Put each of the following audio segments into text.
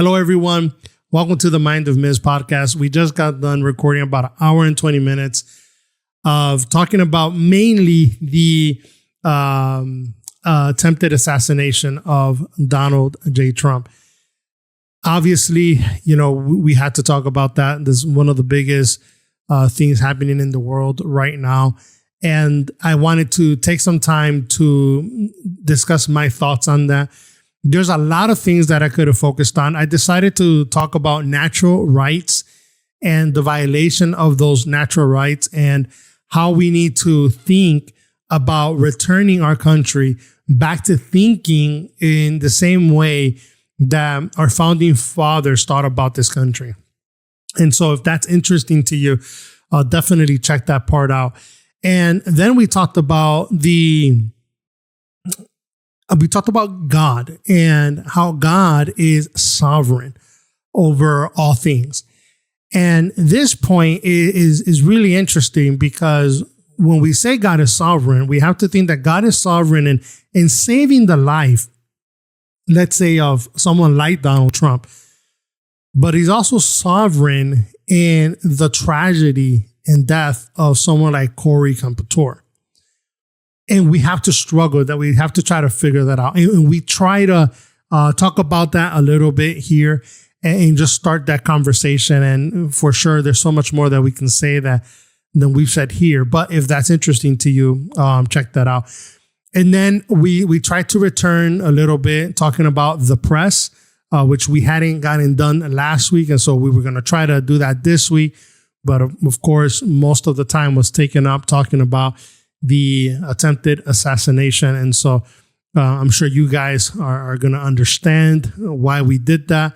Hello, everyone. Welcome to the Mind of Miz Podcast. We just got done recording about an hour and 20 minutes of talking about mainly the attempted assassination of Donald J. Trump. Obviously, we had to talk about that. This is one of the biggest things happening in the world right now. And I wanted to take some time to discuss my thoughts on that. There's a lot of things that I could have focused on. I decided to talk about natural rights and the violation of those natural rights and how we need to think about returning our country back to thinking in the same way that our founding fathers thought about this country. And so if that's interesting to you, definitely check that part out. And then we talked about God and how God is sovereign over all things. And this point is really interesting because when we say God is sovereign, we have to think that God is sovereign in saving the life, let's say, of someone like Donald Trump. But he's also sovereign in the tragedy and death of someone like Corey Campetor. And we have to struggle that. We have to try to figure that out. And we try to talk about that a little bit here and just start that conversation. And for sure, there's so much more that we can say than we've said here. But if that's interesting to you, check that out. And then we tried to return a little bit talking about the press, which we hadn't gotten done last week. And so we were going to try to do that this week. But of course, most of the time was taken up talking about the attempted assassination. And so I'm sure you guys are going to understand why we did that.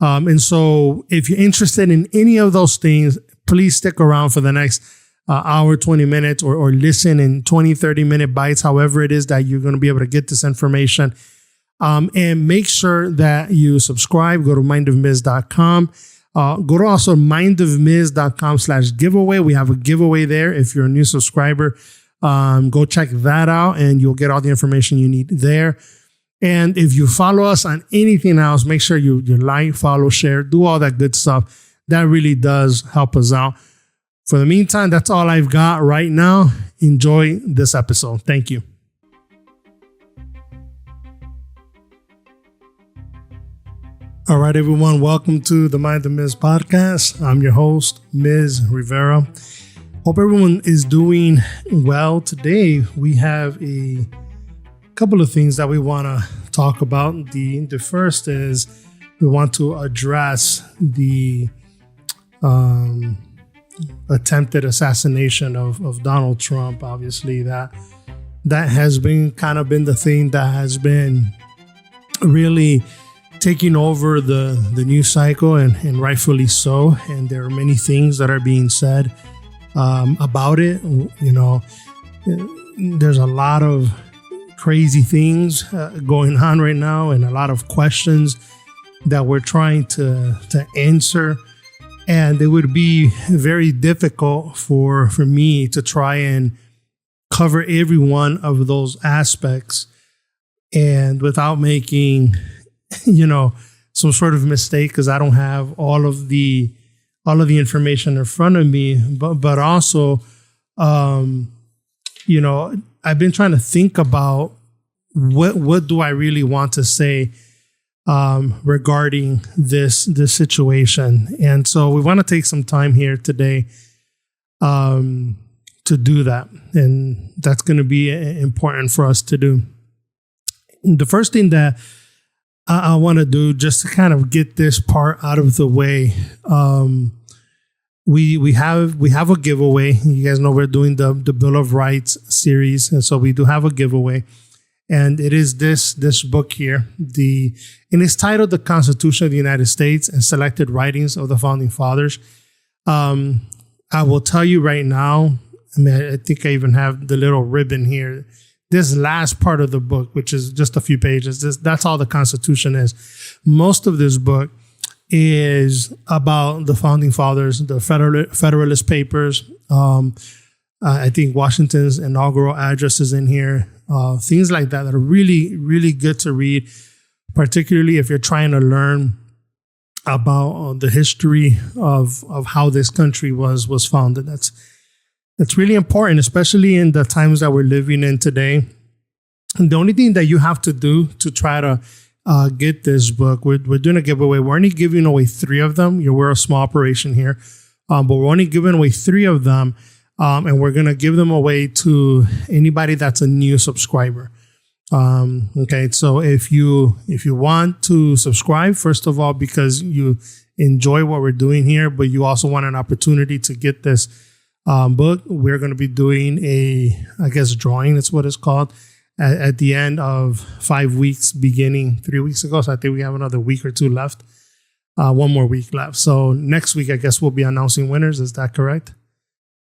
And so if you're interested in any of those things, please stick around for the next hour, 20 minutes, or listen in 20, 30-minute bites, however it is that you're going to be able to get this information. And make sure that you subscribe. Go to mindofmiz.com. Go to also mindofmiz.com/giveaway. We have a giveaway there. If you're a new subscriber, go check that out and you'll get all the information you need there. And if you follow us on anything else, make sure you like, follow, share, do all that good stuff. That really does help us out. For the meantime, that's all I've got right now. Enjoy this episode. Thank you. All right, everyone. Welcome to the Mind of Miz Podcast. I'm your host, Ms. Rivera. Hope everyone is doing well. Today, we have a couple of things that we want to talk about. The first is we want to address the attempted assassination of Donald Trump. Obviously, that has been the thing that has been really taking over the news cycle, and rightfully so. And there are many things that are being said about it. There's a lot of crazy things going on right now, and a lot of questions that we're trying to answer. And it would be very difficult for me to try and cover every one of those aspects, and without making some sort of mistake, because I don't have all of the information in front of me. But also, I've been trying to think about what do I really want to say regarding this situation. And so we want to take some time here today to do that. And that's going to be important for us to do. The first thing that I want to do, just to kind of get this part out of the way, we have a giveaway. You guys know we're doing the Bill of Rights series, and so we do have a giveaway, and it is this book here. And it's titled "The Constitution of the United States and Selected Writings of the Founding Fathers." I will tell you right now. I think I even have the little ribbon here. This last part of the book, which is just a few pages, that's all the Constitution is. Most of this book is about the Founding Fathers, the Federalist Papers. I think Washington's inaugural address is in here. Things like that are really, really good to read, particularly if you're trying to learn about the history of how this country was founded. That's really important, especially in the times that we're living in today. And the only thing that you have to do to try to get this book, we're doing a giveaway. We're only giving away 3 of them. We're a small operation here, but we're only giving away 3 of them, and we're going to give them away to anybody that's a new subscriber. Okay, so if you want to subscribe, first of all, because you enjoy what we're doing here, but you also want an opportunity to get this book, we're going to be doing drawing. That's what it's called. At the end of 5 weeks, beginning 3 weeks ago. So I think we have another week or 2 left. 1 more week left. So next week, I guess we'll be announcing winners. Is that correct?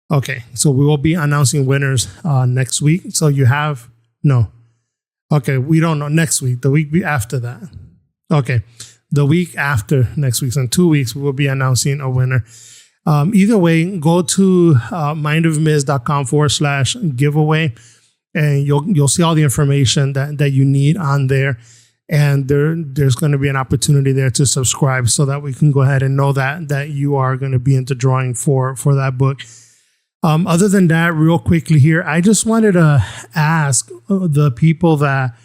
Okay. So we will be announcing winners next week. So okay. We don't know next week, the week after that. Okay. The week after next week. So in 2 weeks, we will be announcing a winner. Either way, go to mindofmiz.com/giveaway. And you'll see all the information that you need on there. And there's going to be an opportunity there to subscribe so that we can go ahead and know that you are going to be into drawing for that book. Other than that, real quickly here, I just wanted to ask the people that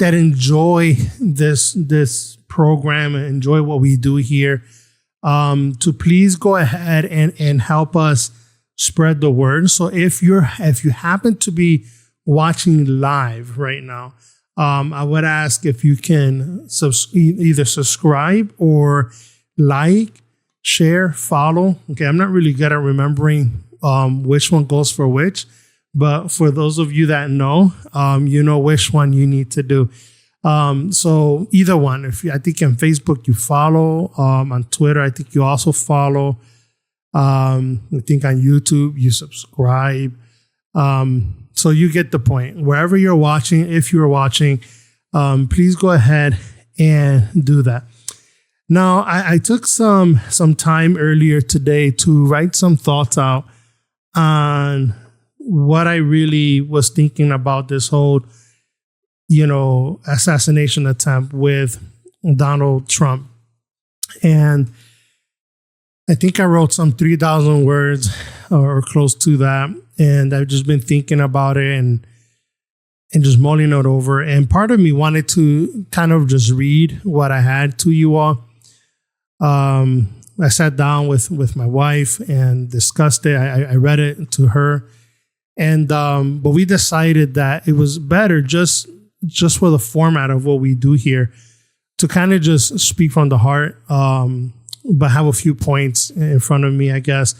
enjoy this program and enjoy what we do here, to please go ahead and help us spread the word. So if you happen to be watching live right now, I would ask if you can either subscribe or like, share, follow. Okay, I'm not really good at remembering which one goes for which, but for those of you that know, you know which one you need to do. So either one. I think on Facebook you follow, on Twitter I think you also follow. I think on YouTube you subscribe. So you get the point. Wherever you're watching, if you're watching, please go ahead and do that. Now, I took some time earlier today to write some thoughts out on what I really was thinking about this whole, assassination attempt with Donald Trump. And I think I wrote some 3,000 words or close to that. And I've just been thinking about it and just mulling it over. And part of me wanted to kind of just read what I had to you all. I sat down with my wife and discussed it. I read it to her. And but we decided that it was better just for the format of what we do here to kind of just speak from the heart. But have a few points in front of me, I guess.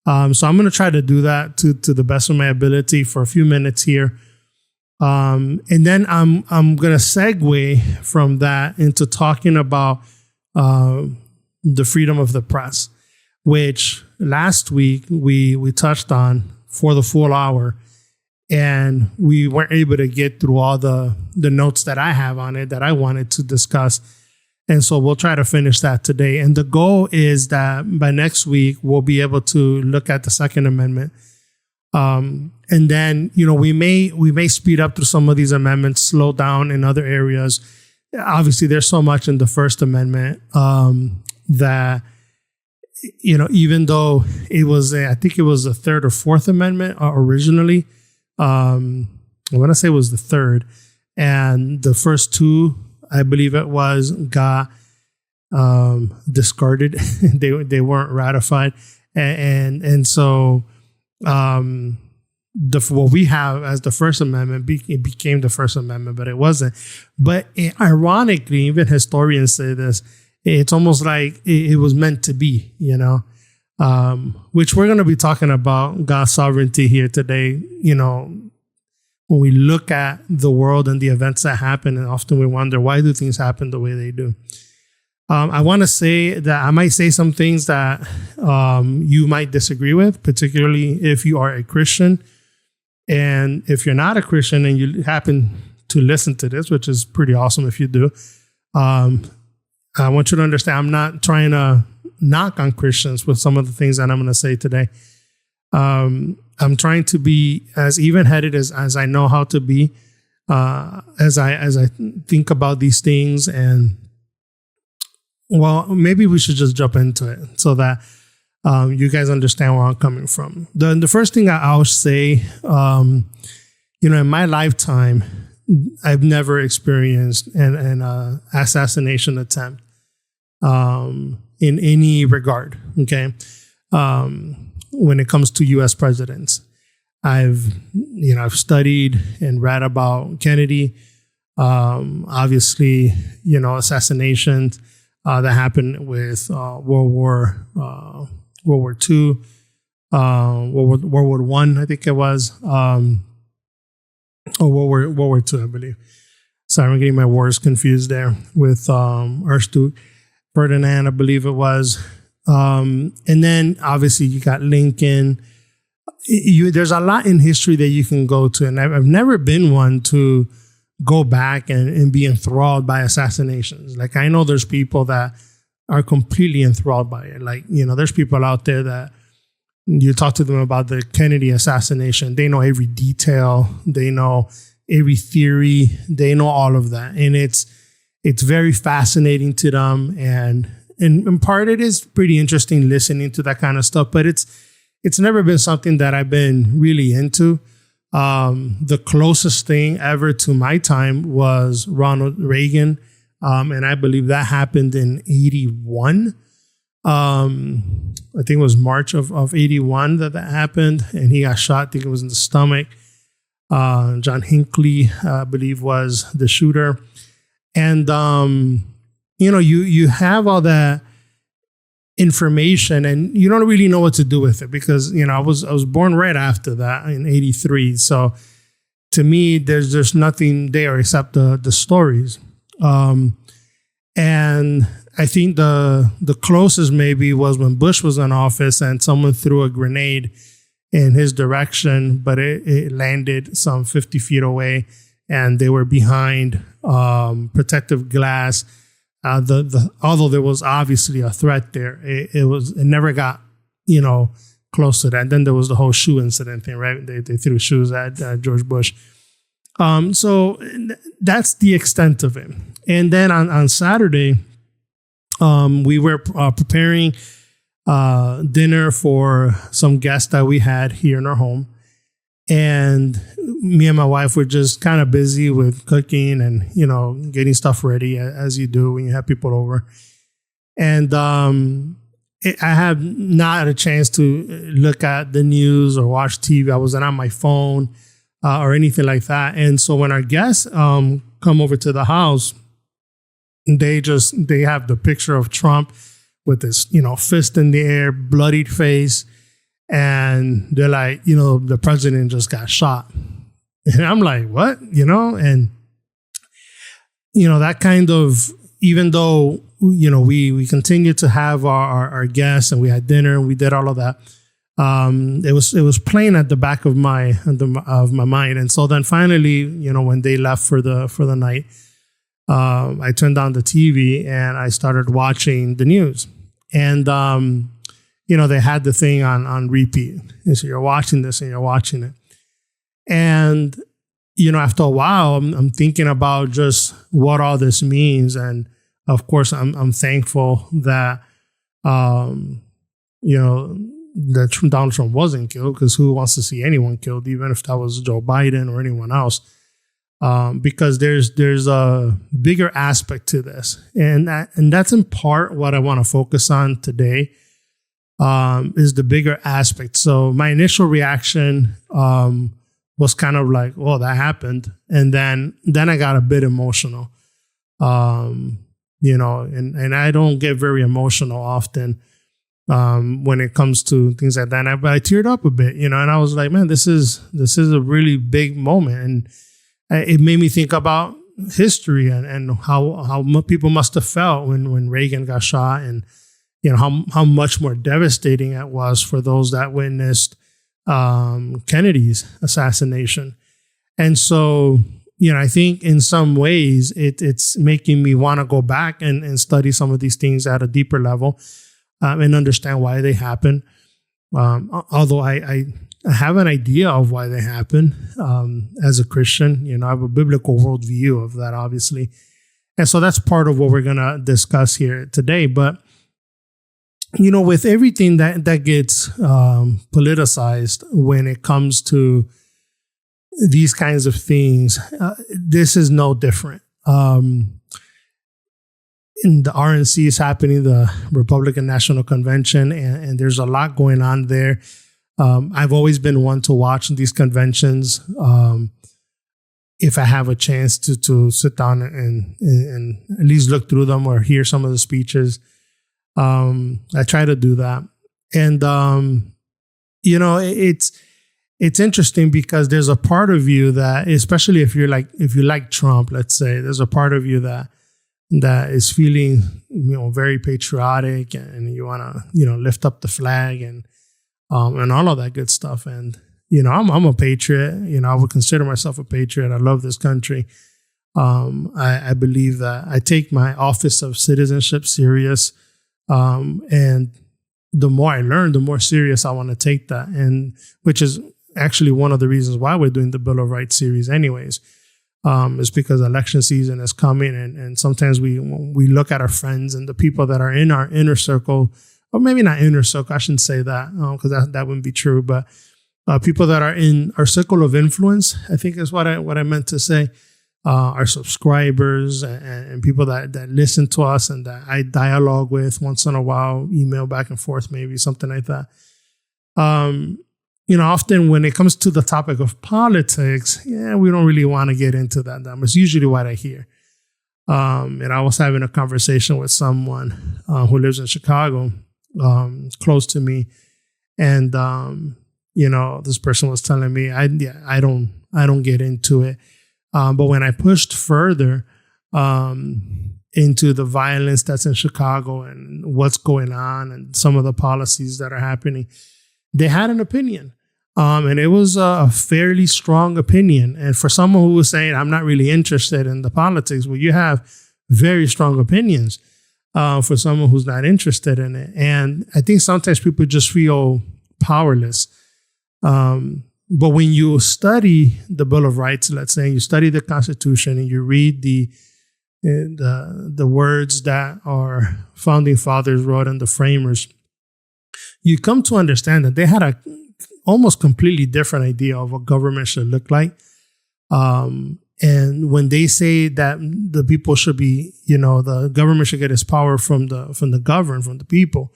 So I'm going to try to do that to the best of my ability for a few minutes here. And then I'm going to segue from that into talking about the freedom of the press, which last week we touched on for the full hour. And we weren't able to get through all the notes that I have on it that I wanted to discuss. And so we'll try to finish that today. And the goal is that by next week, we'll be able to look at the Second Amendment. And then, we may speed up through some of these amendments, slow down in other areas. Obviously, there's so much in the First Amendment that, even though it was, I think it was the Third or Fourth Amendment originally. I want to say it was the third. And the first two, I believe it was, got discarded. They weren't ratified, and so what we have as the First Amendment it became the First Amendment, but it wasn't. But ironically, even historians say this. It's almost like it was meant to be, which we're going to be talking about God's sovereignty here today. When we look at the world and the events that happen, and often we wonder, why do things happen the way they do? I want to say that I might say some things that you might disagree with, particularly if you are a Christian. And if you're not a Christian and you happen to listen to this, which is pretty awesome if you do, I want you to understand I'm not trying to knock on Christians with some of the things that I'm going to say today. I'm trying to be as even-headed as I know how to be, as I think about these things, and Well, maybe we should just jump into it so that you guys understand where I'm coming from. The first thing I'll say, in my lifetime, I've never experienced an assassination attempt in any regard. Okay, when it comes to U.S. presidents, I've studied and read about Kennedy. Obviously, assassinations that happened with World War II, World War One, I think it was, or World War II, I believe. Sorry, I'm getting my wars confused there with Archduke Ferdinand, I believe it was. And then obviously you got Lincoln. There's a lot in history that you can go to, and I've never been one to go back and be enthralled by assassinations. Like, I know there's people that are completely enthralled by it. Like, there's people out there that you talk to them about the Kennedy assassination. They know every detail. They know every theory. They know all of that. And it's very fascinating to them. And in part, it is pretty interesting listening to that kind of stuff, but it's never been something that I've been really into. The closest thing ever to my time was Ronald Reagan. And I believe that happened in 81. I think it was March of 81 that happened. And he got shot. I think it was in the stomach. John Hinckley, I believe, was the shooter. And, you have all that information and you don't really know what to do with it because, I was born right after that in 83. So to me, there's nothing there except the stories. And I think the closest maybe was when Bush was in office and someone threw a grenade in his direction, but it landed some 50 feet away and they were behind protective glass. Although there was obviously a threat there, it never got, close to that. And then there was the whole shoe incident thing, right? They threw shoes at George Bush. So that's the extent of it. And then on Saturday, we were preparing dinner for some guests that we had here in our home. And me and my wife were just kind of busy with cooking and, getting stuff ready as you do when you have people over. And I have not had a chance to look at the news or watch TV. I wasn't on my phone or anything like that. And so when our guests come over to the house, they have the picture of Trump with this, fist in the air, bloodied face. And they're like, the president just got shot. And I'm like, what? And, that kind of, even though, we continued to have our guests and we had dinner and we did all of that. It was playing at the back of my mind. And so then finally, when they left for the night, I turned on the TV and I started watching the news. And, they had the thing on repeat. And so you're watching this and you're watching it. And, after a while, I'm thinking about just what all this means. And of course, I'm thankful that, that Donald Trump wasn't killed, because who wants to see anyone killed, even if that was Joe Biden or anyone else? Because there's a bigger aspect to this. And that's in part what I want to focus on today. Is the bigger aspect. So my initial reaction was kind of like, oh, that happened. And then I got a bit emotional, and I don't get very emotional often when it comes to things like that. But I teared up a bit, and I was like, man, this is a really big moment. And it made me think about history and how people must have felt when Reagan got shot, and how much more devastating it was for those that witnessed Kennedy's assassination. And so, I think in some ways it's making me want to go back and study some of these things at a deeper level and understand why they happen. Although I have an idea of why they happen as a Christian. I have a biblical worldview of that, obviously. And so that's part of what we're going to discuss here today. But, with everything that gets politicized when it comes to these kinds of things, this is no different. In the RNC is happening, the Republican National Convention, and there's a lot going on there. I've always been one to watch these conventions. If I have a chance to sit down and at least look through them or hear some of the speeches, I try to do that. And, it's interesting because there's a part of you that, especially if you like Trump, let's say, there's a part of you that is feeling, very patriotic, and you want to, lift up the flag and all of that good stuff. And, I'm a patriot. I would consider myself a patriot. I love this country. I believe that I take my office of citizenship serious. And the more I learn, the more serious I want to take that. And which is actually one of the reasons why we're doing the Bill of Rights series anyways. Is because election season is coming, and sometimes we look at our friends and the people that are in our inner circle, or maybe not inner circle, I shouldn't say that, because that wouldn't be true, but people that are in our circle of influence, I think is what I meant to say. Our subscribers and people that listen to us and that I dialogue with once in a while, email back and forth, maybe something like that. Often when it comes to the topic of politics, we don't really want to get into that. That's usually what I hear. And I was having a conversation with someone who lives in Chicago, close to me, and this person was telling me, I don't get into it. But when I pushed further into the violence that's in Chicago and what's going on and some of the policies that are happening, they had an opinion. And it was a fairly strong opinion. And for someone who was saying, I'm not really interested in the politics, well, you have very strong opinions for someone who's not interested in it. And I think sometimes people just feel powerless. But when you study the Bill of Rights, let's say, you study the Constitution and you read the words that our founding fathers wrote and the framers, you come to understand that they had a almost completely different idea of what government should look like. And when they say that the people should be, the government should get its power from the governed, from the people,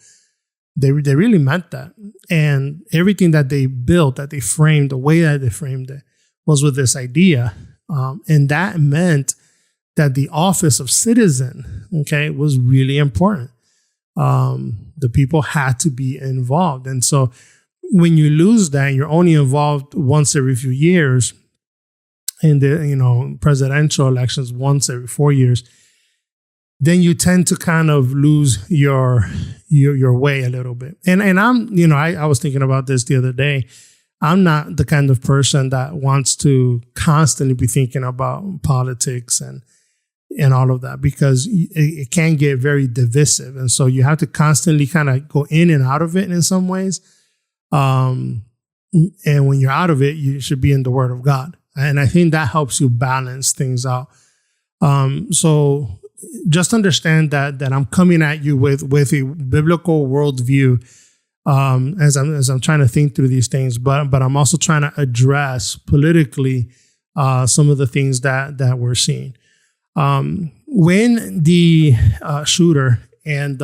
they really meant that. And everything that they built, that they framed, the way that they framed it, was with this idea. And that meant that the office of citizen, was really important. The people had to be involved. And so when you lose that, you're only involved once every few years, in the presidential elections once every 4 years, then you tend to kind of lose your way a little bit. And I'm, I was thinking about this the other day. I'm not the kind of person that wants to constantly be thinking about politics and all of that, because it can get very divisive. And so you have to constantly kind of go in and out of it in some ways. And when you're out of it, you should be in the Word of God. And I think that helps you balance things out. So just understand that I'm coming at you with a biblical worldview as I'm trying to think through these things, but I'm also trying to address politically some of the things that we're seeing. When the shooter, and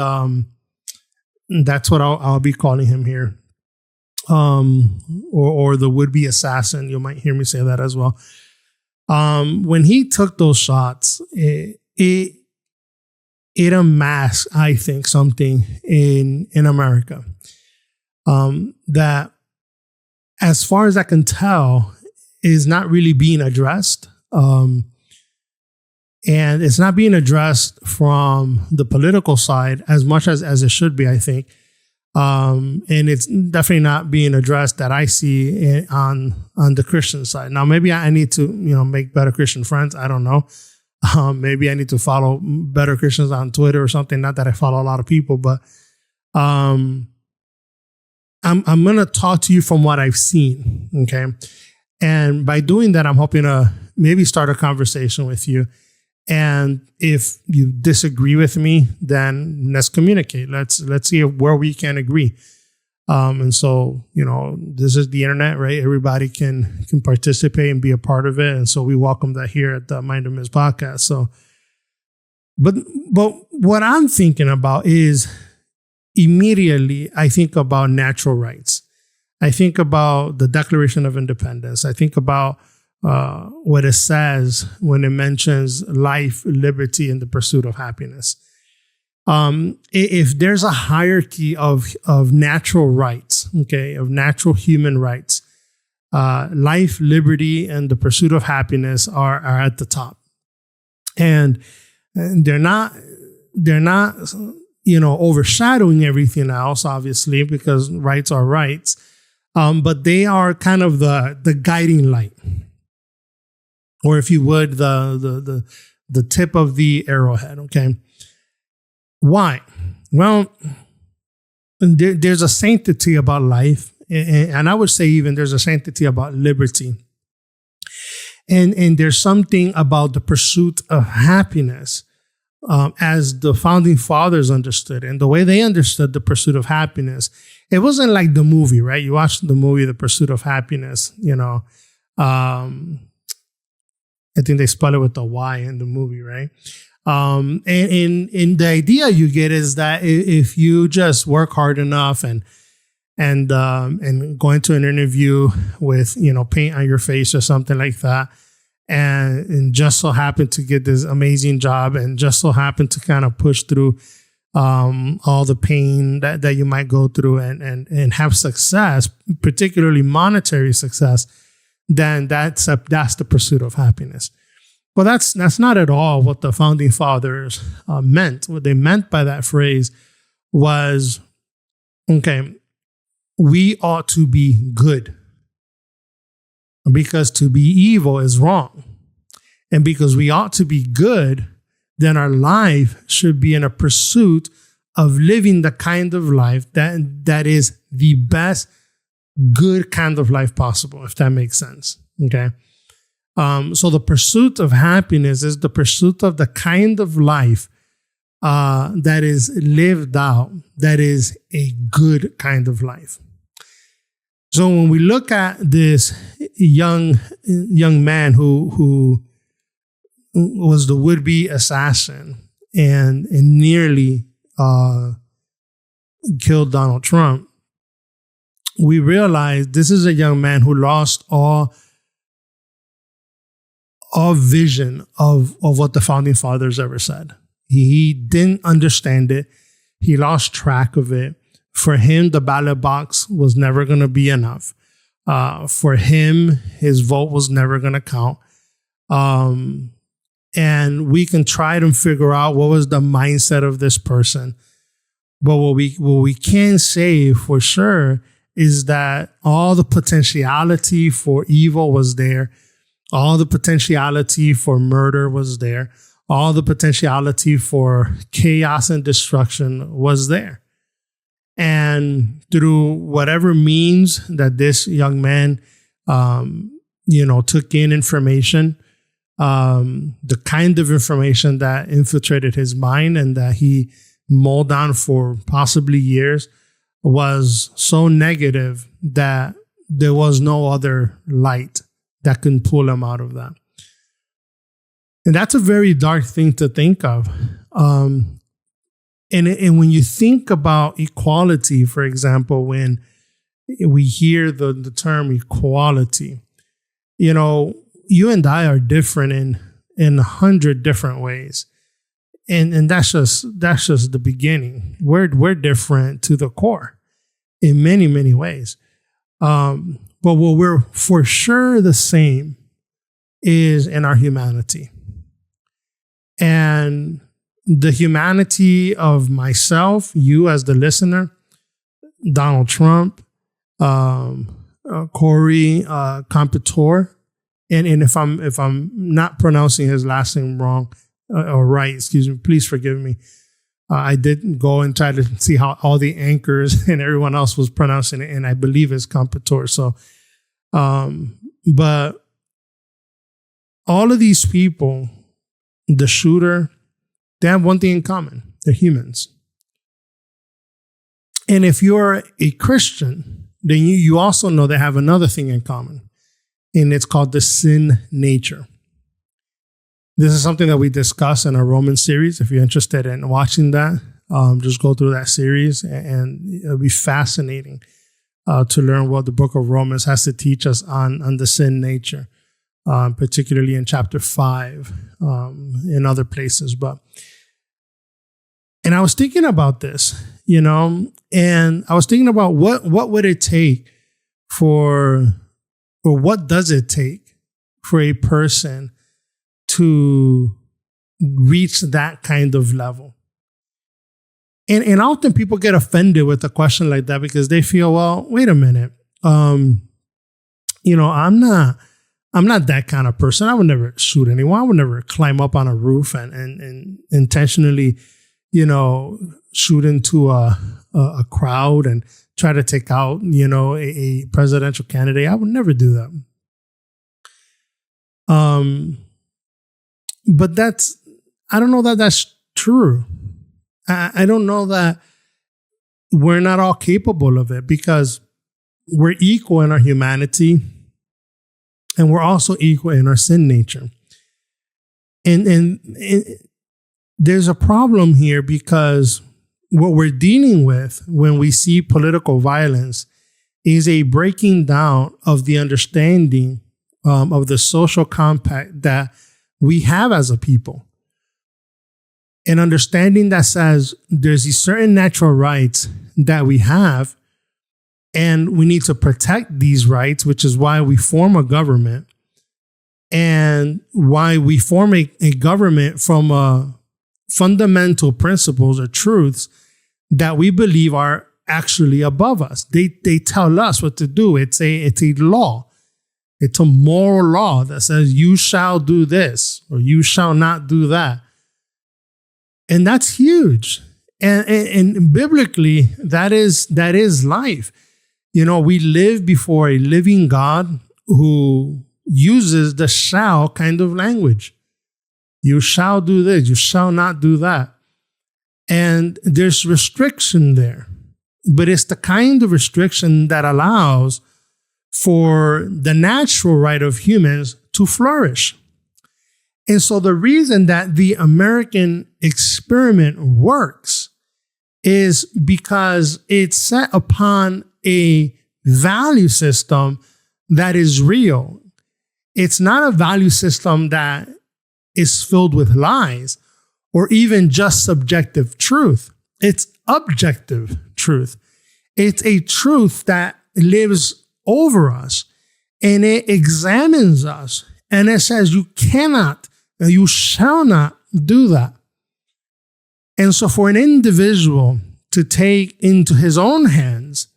that's what I'll be calling him here, or the would-be assassin, you might hear me say that as well. When he took those shots, it unmasked, I think, something in America that, as far as I can tell, is not really being addressed. And it's not being addressed from the political side as much as it should be, I think. And it's definitely not being addressed that I see on the Christian side. Now, maybe I need to, make better Christian friends. I don't know. Maybe I need to follow better Christians on Twitter or something. Not that I follow a lot of people, but I'm going to talk to you from what I've seen. Okay. And by doing that, I'm hoping to maybe start a conversation with you And if you disagree with me, then let's communicate. Let's see where we can agree. And so, this is the internet, right? Everybody can participate and be a part of it. And so we welcome that here at the Mind of Miz Podcast. So, but what I'm thinking about is immediately I think about natural rights. I think about the Declaration of Independence. I think about what it says when it mentions life, liberty, and the pursuit of happiness. If there's a hierarchy of natural rights, of natural human rights, life, liberty, and the pursuit of happiness are at the top, and they're not overshadowing everything else, obviously, because rights are rights, but they are kind of the guiding light, or if you would, the tip of the arrowhead. Okay. Why? Well, there's a sanctity about life, and I would say even there's a sanctity about liberty. And there's something about the pursuit of happiness, as the founding fathers understood, and the way they understood the pursuit of happiness. It wasn't like the movie, right? You watched the movie, The Pursuit of Happiness, I think they spell it with a Y in the movie, right? And the idea you get is that if you just work hard enough and go into an interview with, paint on your face or something like that, and just so happen to get this amazing job and just so happen to kind of push through all the pain that you might go through and have success, particularly monetary success, then that's the pursuit of happiness. Well, that's not at all what the founding fathers meant. What they meant by that phrase was, we ought to be good, because to be evil is wrong. And because we ought to be good, then our life should be in a pursuit of living the kind of life that is the best good kind of life possible, if that makes sense. Okay. So the pursuit of happiness is the pursuit of the kind of life that is lived out, that is a good kind of life. So when we look at this young man who was the would-be assassin and nearly killed Donald Trump, we realize this is a young man who lost all vision of what the founding fathers ever said. He didn't understand it. He lost track of it. For him, the ballot box was never going to be enough. For him, his vote was never going to count. And we can try to figure out what was the mindset of this person. But what we can say for sure is that all the potentiality for evil was there. All the potentiality for murder was there. All the potentiality for chaos and destruction was there. And through whatever means that this young man, took in information, the kind of information that infiltrated his mind and that he mulled on for possibly years was so negative that there was no other light that can pull him out of that. And that's a very dark thing to think of. And when you think about equality, for example, when we hear the term equality, you and I are different in 100 different ways. And that's just the beginning. We're different to the core in many, many ways. But what we're for sure the same is in our humanity. And the humanity of myself, you as the listener, Donald Trump, Corey Competore, and if I'm not pronouncing his last name wrong or right, excuse me, please forgive me. I did go and try to see how all the anchors and everyone else was pronouncing it, and I believe it's Competore. So, but all of these people the shooter, they have one thing in common. They're humans. And if you're a Christian, then you also know they have another thing in common. And it's called the sin nature. This is something that we discuss in our Roman series. If you're interested in watching that, just go through that series, and it'll be fascinating to learn what the book of Romans has to teach us on the sin nature, particularly in chapter 5, in other places. And I was thinking about this, and I was thinking about what would it take or what does it take for a person to reach that kind of level? And often people get offended with a question like that because they feel, well, wait a minute. I'm not that kind of person. I would never shoot anyone. I would never climb up on a roof and intentionally, shoot into a crowd and try to take out, a presidential candidate. I would never do that. But I don't know that that's true. I don't know that we're not all capable of it, because we're equal in our humanity and we're also equal in our sin nature. And there's a problem here, because what we're dealing with when we see political violence is a breaking down of the understanding of the social compact that we have as a people. An understanding that says there's these certain natural rights that we have, and we need to protect these rights, which is why we form a government, and why we form a government from fundamental principles or truths that we believe are actually above us. They tell us what to do. It's a law. It's a moral law that says you shall do this or you shall not do that. And that's huge. And biblically, that is life. We live before a living God who uses the shall kind of language. You shall do this, you shall not do that. And there's restriction there. But it's the kind of restriction that allows for the natural right of humans to flourish. And so the reason that the American experiment works is because it's set upon a value system that is real. It's not a value system that is filled with lies or even just subjective truth. It's objective truth. It's a truth that lives over us, and it examines us, and it says you cannot, you shall not do that. And so for an individual to take into his own hands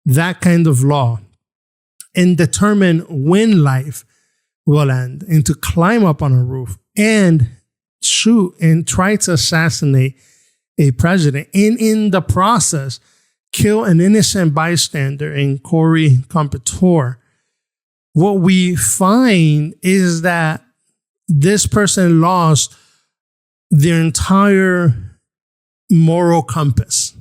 that kind of law and determine when life will end, and to climb up on a roof and shoot and try to assassinate a president, and in the process kill an innocent bystander in Corey Competore, what we find is that this person lost their entire moral compass.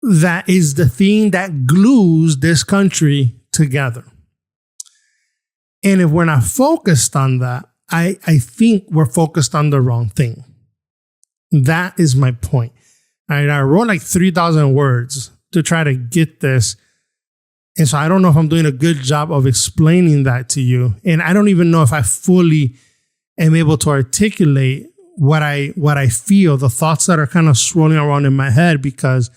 That is the thing that glues this country together. And if we're not focused on that, I think we're focused on the wrong thing. That is my point. I wrote like 3,000 words to try to get this. And so I don't know if I'm doing a good job of explaining that to you. And I don't even know if I fully am able to articulate what I feel, the thoughts that are kind of swirling around in my head, because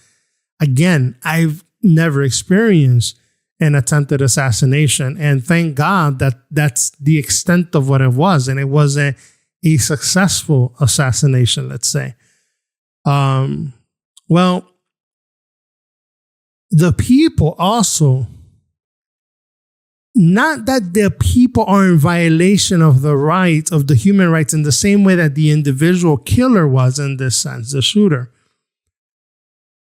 again, I've never experienced an attempted assassination. And thank God that that's the extent of what it was. And it wasn't a successful assassination, let's say. Well, the people also, not that the people are in violation of the rights of the human rights in the same way that the individual killer was in this sense, the shooter.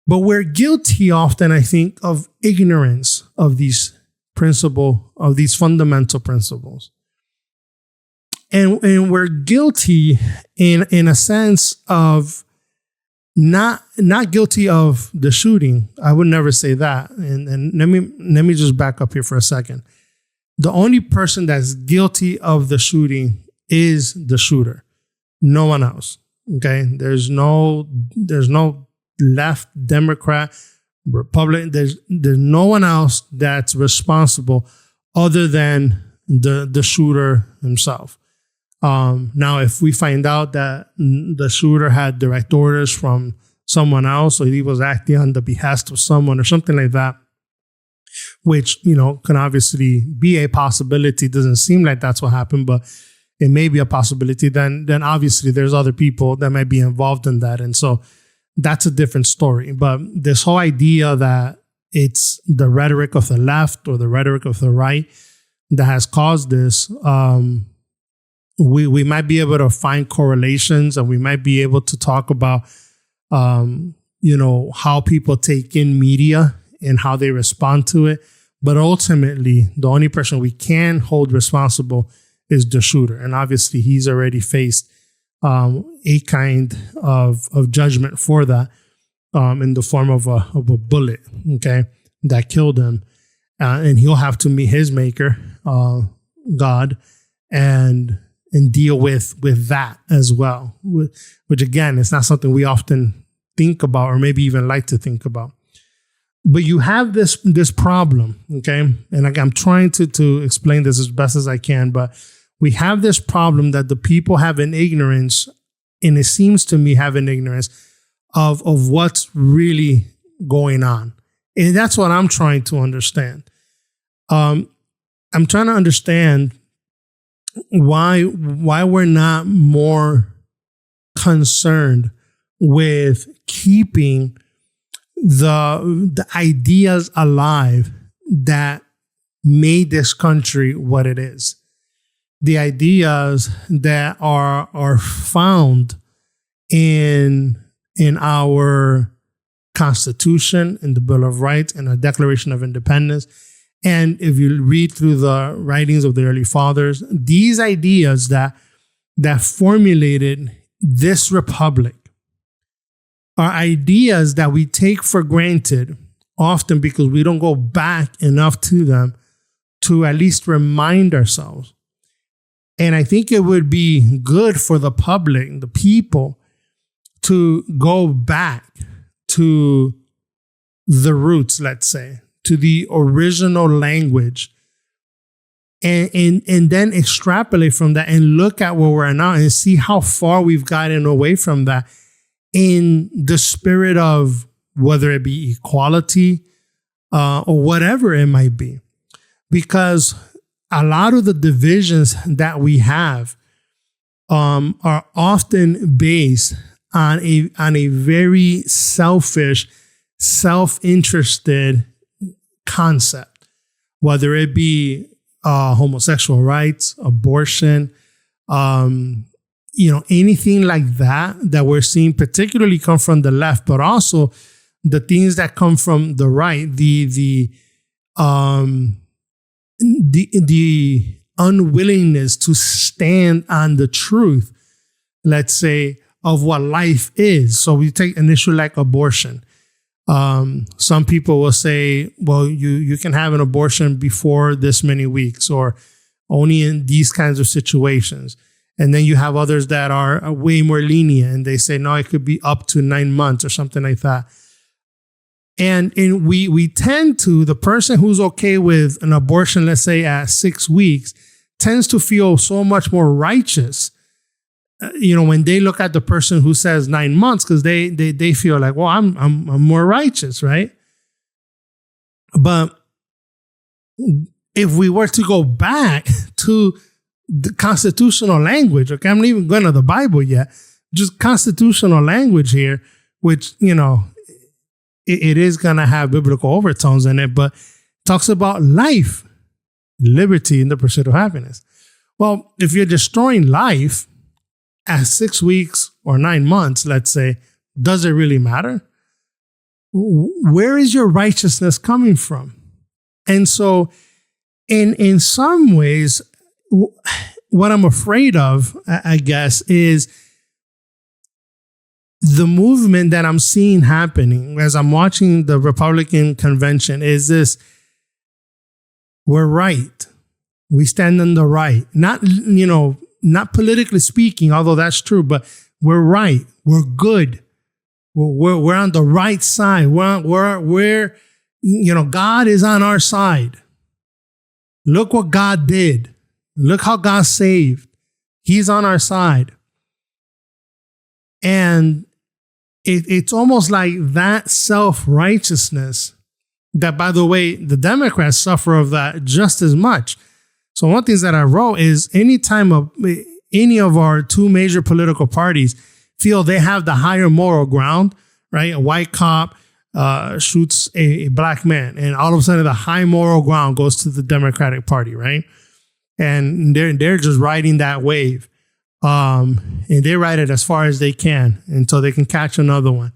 But we're guilty often, I think, of ignorance of these fundamental principles. And we're guilty in a sense of not guilty of the shooting. I would never say that. And let me just back up here for a second. The only person that's guilty of the shooting is the shooter. No one else. Okay. There's no left, Democrat, Republican. There's no one else that's responsible other than the shooter himself. Now, if we find out that the shooter had direct orders from someone else, or he was acting on the behest of someone or something like that, which, can obviously be a possibility. Doesn't seem like that's what happened, but it may be a possibility. Then obviously there's other people that might be involved in that. And so that's a different story. But this whole idea that it's the rhetoric of the left or the rhetoric of the right that has caused this, we might be able to find correlations, and we might be able to talk about, how people take in media and how they respond to it. But ultimately, the only person we can hold responsible is the shooter. And obviously, he's already faced a kind of judgment for that in the form of a bullet, okay, that killed him. And he'll have to meet his maker, God, and deal with that as well, which again, it's not something we often think about or maybe even like to think about. But you have this problem, okay? And I'm trying to explain this as best as I can, but we have this problem that the people have an ignorance, and it seems to me have an ignorance of what's really going on. And that's what I'm trying to understand. I'm trying to understand why we're not more concerned with keeping the ideas alive that made this country what it is. The ideas that are found in our Constitution, in the Bill of Rights, and our Declaration of Independence. And if you read through the writings of the early fathers, these ideas that formulated this republic are ideas that we take for granted often because we don't go back enough to them to at least remind ourselves. And I think it would be good for the public, the people, to go back to the roots, let's say, to the original language, and then extrapolate from that and look at where we're now and see how far we've gotten away from that in the spirit of whether it be equality or whatever it might be. Because a lot of the divisions that we have are often based on a very selfish, self-interested concept, whether it be homosexual rights, abortion, anything like that we're seeing particularly come from the left, but also the things that come from the right, the unwillingness to stand on the truth, let's say, of what life is. So we take an issue like abortion. Some people will say, well, you can have an abortion before this many weeks or only in these kinds of situations. And then you have others that are way more lenient and they say, no, it could be up to 9 months or something like that. And we tend to, the person who's okay with an abortion, let's say at 6 weeks, tends to feel so much more righteous, when they look at the person who says 9 months, because they feel like, well, I'm more righteous, right? But if we were to go back to the constitutional language, okay, I'm not even going to the Bible yet, just constitutional language here, which, it is going to have biblical overtones in it, but talks about life, liberty, and the pursuit of happiness. Well, if you're destroying life at 6 weeks or 9 months, let's say, does it really matter? Where is your righteousness coming from? And so in some ways, what I'm afraid of, I guess, is the movement that I'm seeing happening as I'm watching the Republican convention is this: we're right. We stand on the right. Not politically speaking, although that's true, but we're right. We're good. We're on the right side. We're God is on our side. Look what God did. Look how God saved. He's on our side. And it's almost like that self-righteousness that, by the way, the Democrats suffer of that just as much. So one of the things that I wrote is anytime any of our two major political parties feel they have the higher moral ground, right? A white cop shoots a black man, and all of a sudden the high moral ground goes to the Democratic Party, right? And they're just riding that wave. And they ride it as far as they can until they can catch another one.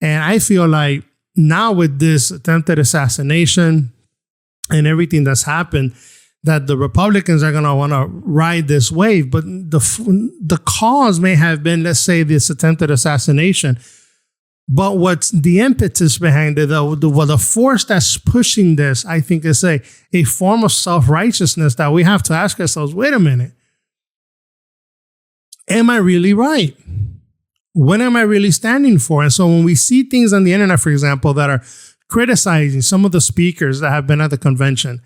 And I feel like now with this attempted assassination and everything that's happened, that the Republicans are going to want to ride this wave. But the cause may have been, let's say, this attempted assassination. But what's the impetus behind it, the force that's pushing this, I think, is a form of self-righteousness that we have to ask ourselves, wait a minute. Am I really right? What am I really standing for? And so when we see things on the internet, for example, that are criticizing some of the speakers that have been at the convention,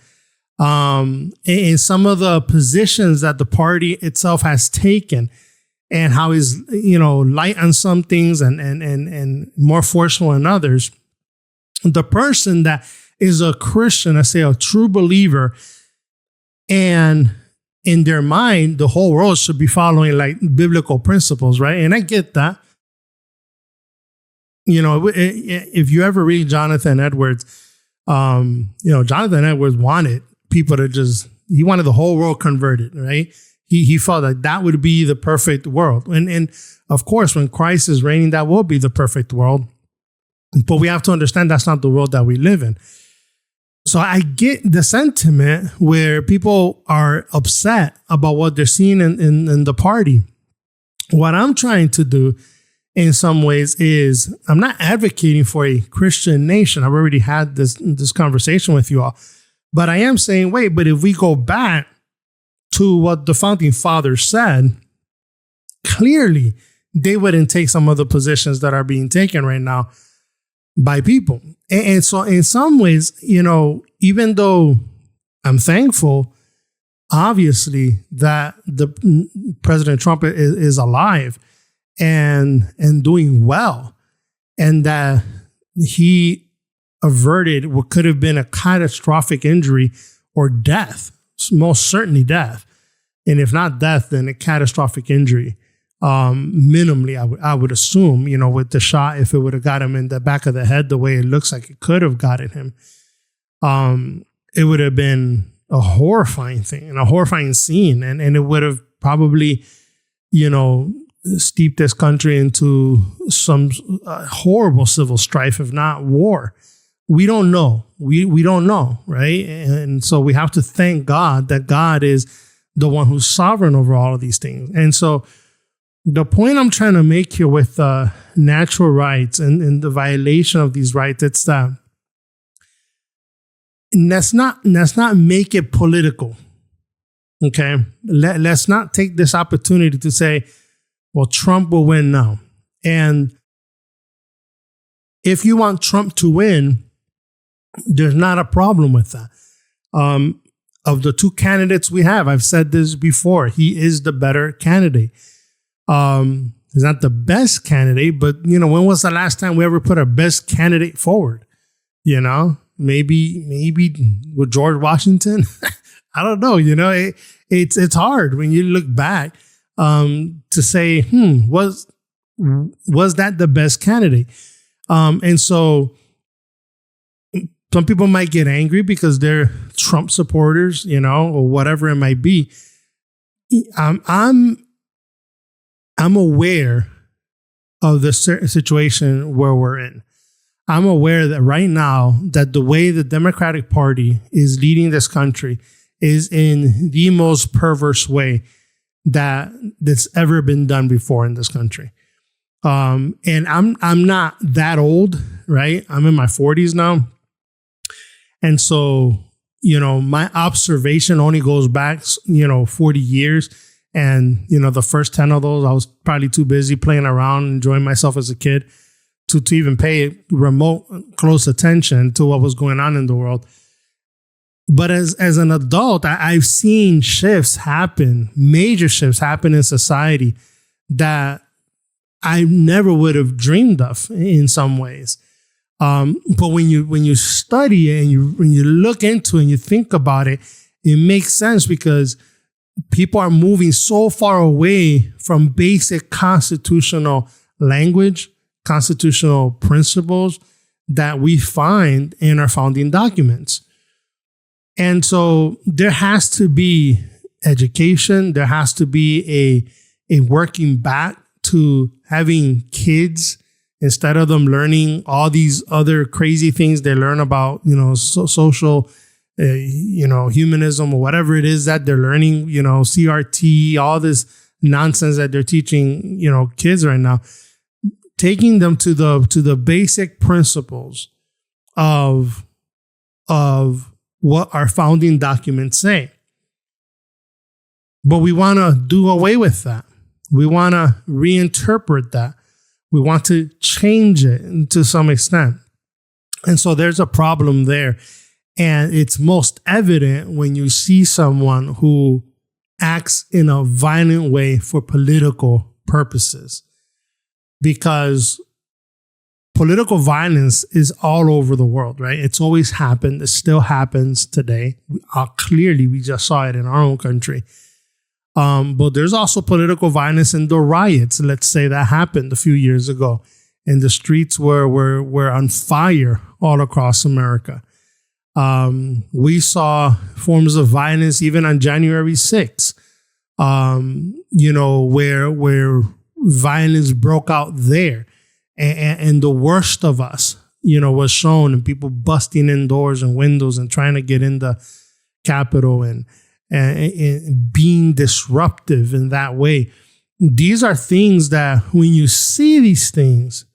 and some of the positions that the party itself has taken, and how is light on some things and more forceful on others, the person that is a Christian, I say a true believer, and in their mind, the whole world should be following like biblical principles, right? And I get that. If you ever read Jonathan Edwards, Jonathan Edwards wanted people to he wanted the whole world converted, right? He felt like that would be the perfect world. And of course, when Christ is reigning, that will be the perfect world. But we have to understand that's not the world that we live in. So I get the sentiment where people are upset about what they're seeing in the party. What I'm trying to do in some ways is I'm not advocating for a Christian nation. I've already had this conversation with you all. But I am saying, wait, but if we go back to what the founding fathers said, clearly they wouldn't take some of the positions that are being taken right now by people. And so in some ways, even though I'm thankful, obviously, that the President Trump is alive and doing well, and that he averted what could have been a catastrophic injury or death, most certainly death. And if not death, then a catastrophic injury. Minimally, I would assume, with the shot, if it would have got him in the back of the head the way it looks like it could have gotten him, it would have been a horrifying thing and a horrifying scene. And it would have probably, steeped this country into some horrible civil strife, if not war. We don't know. We don't know, right? And so we have to thank God that God is the one who's sovereign over all of these things. And so the point I'm trying to make here with natural rights and the violation of these rights, it's that let's not make it political. Okay, let's not take this opportunity to say, well, Trump will win now. And if you want Trump to win, there's not a problem with that. Of the two candidates we have, I've said this before, he is the better candidate. He's not the best candidate, but when was the last time we ever put our best candidate forward? Maybe with George Washington. I don't know. It's hard when you look back to say, was that the best candidate? And so some people might get angry because they're Trump supporters, or whatever it might be. I'm aware of the situation where we're in. I'm aware that right now, that the way the Democratic Party is leading this country is in the most perverse way that's ever been done before in this country. And I'm not that old, right? I'm in my 40s now. And so, my observation only goes back, 40 years. And, the first 10 of those, I was probably too busy playing around, enjoying myself as a kid to even pay remote close attention to what was going on in the world. But as an adult, I've seen shifts happen, major shifts happen in society that I never would have dreamed of in some ways. But when you study it and when you look into it and you think about it, it makes sense because people are moving so far away from basic constitutional language, constitutional principles that we find in our founding documents. And so there has to be education. There has to be a working back to having kids, instead of them learning all these other crazy things they learn about, social, humanism or whatever it is that they're learning, CRT, all this nonsense that they're teaching, kids right now, taking them to the basic principles of what our founding documents say. But we want to do away with that. We want to reinterpret that. We want to change it to some extent. And so there's a problem there. And it's most evident when you see someone who acts in a violent way for political purposes. Because political violence is all over the world, right? It's always happened. It still happens today. Clearly, we just saw it in our own country. But there's also political violence in the riots. Let's say that happened a few years ago, and the streets were on fire all across America. We saw forms of violence even on January 6th, where violence broke out there, and the worst of us, was shown, and people busting in doors and windows and trying to get in the Capitol and being disruptive in that way. These are things that when you see these things,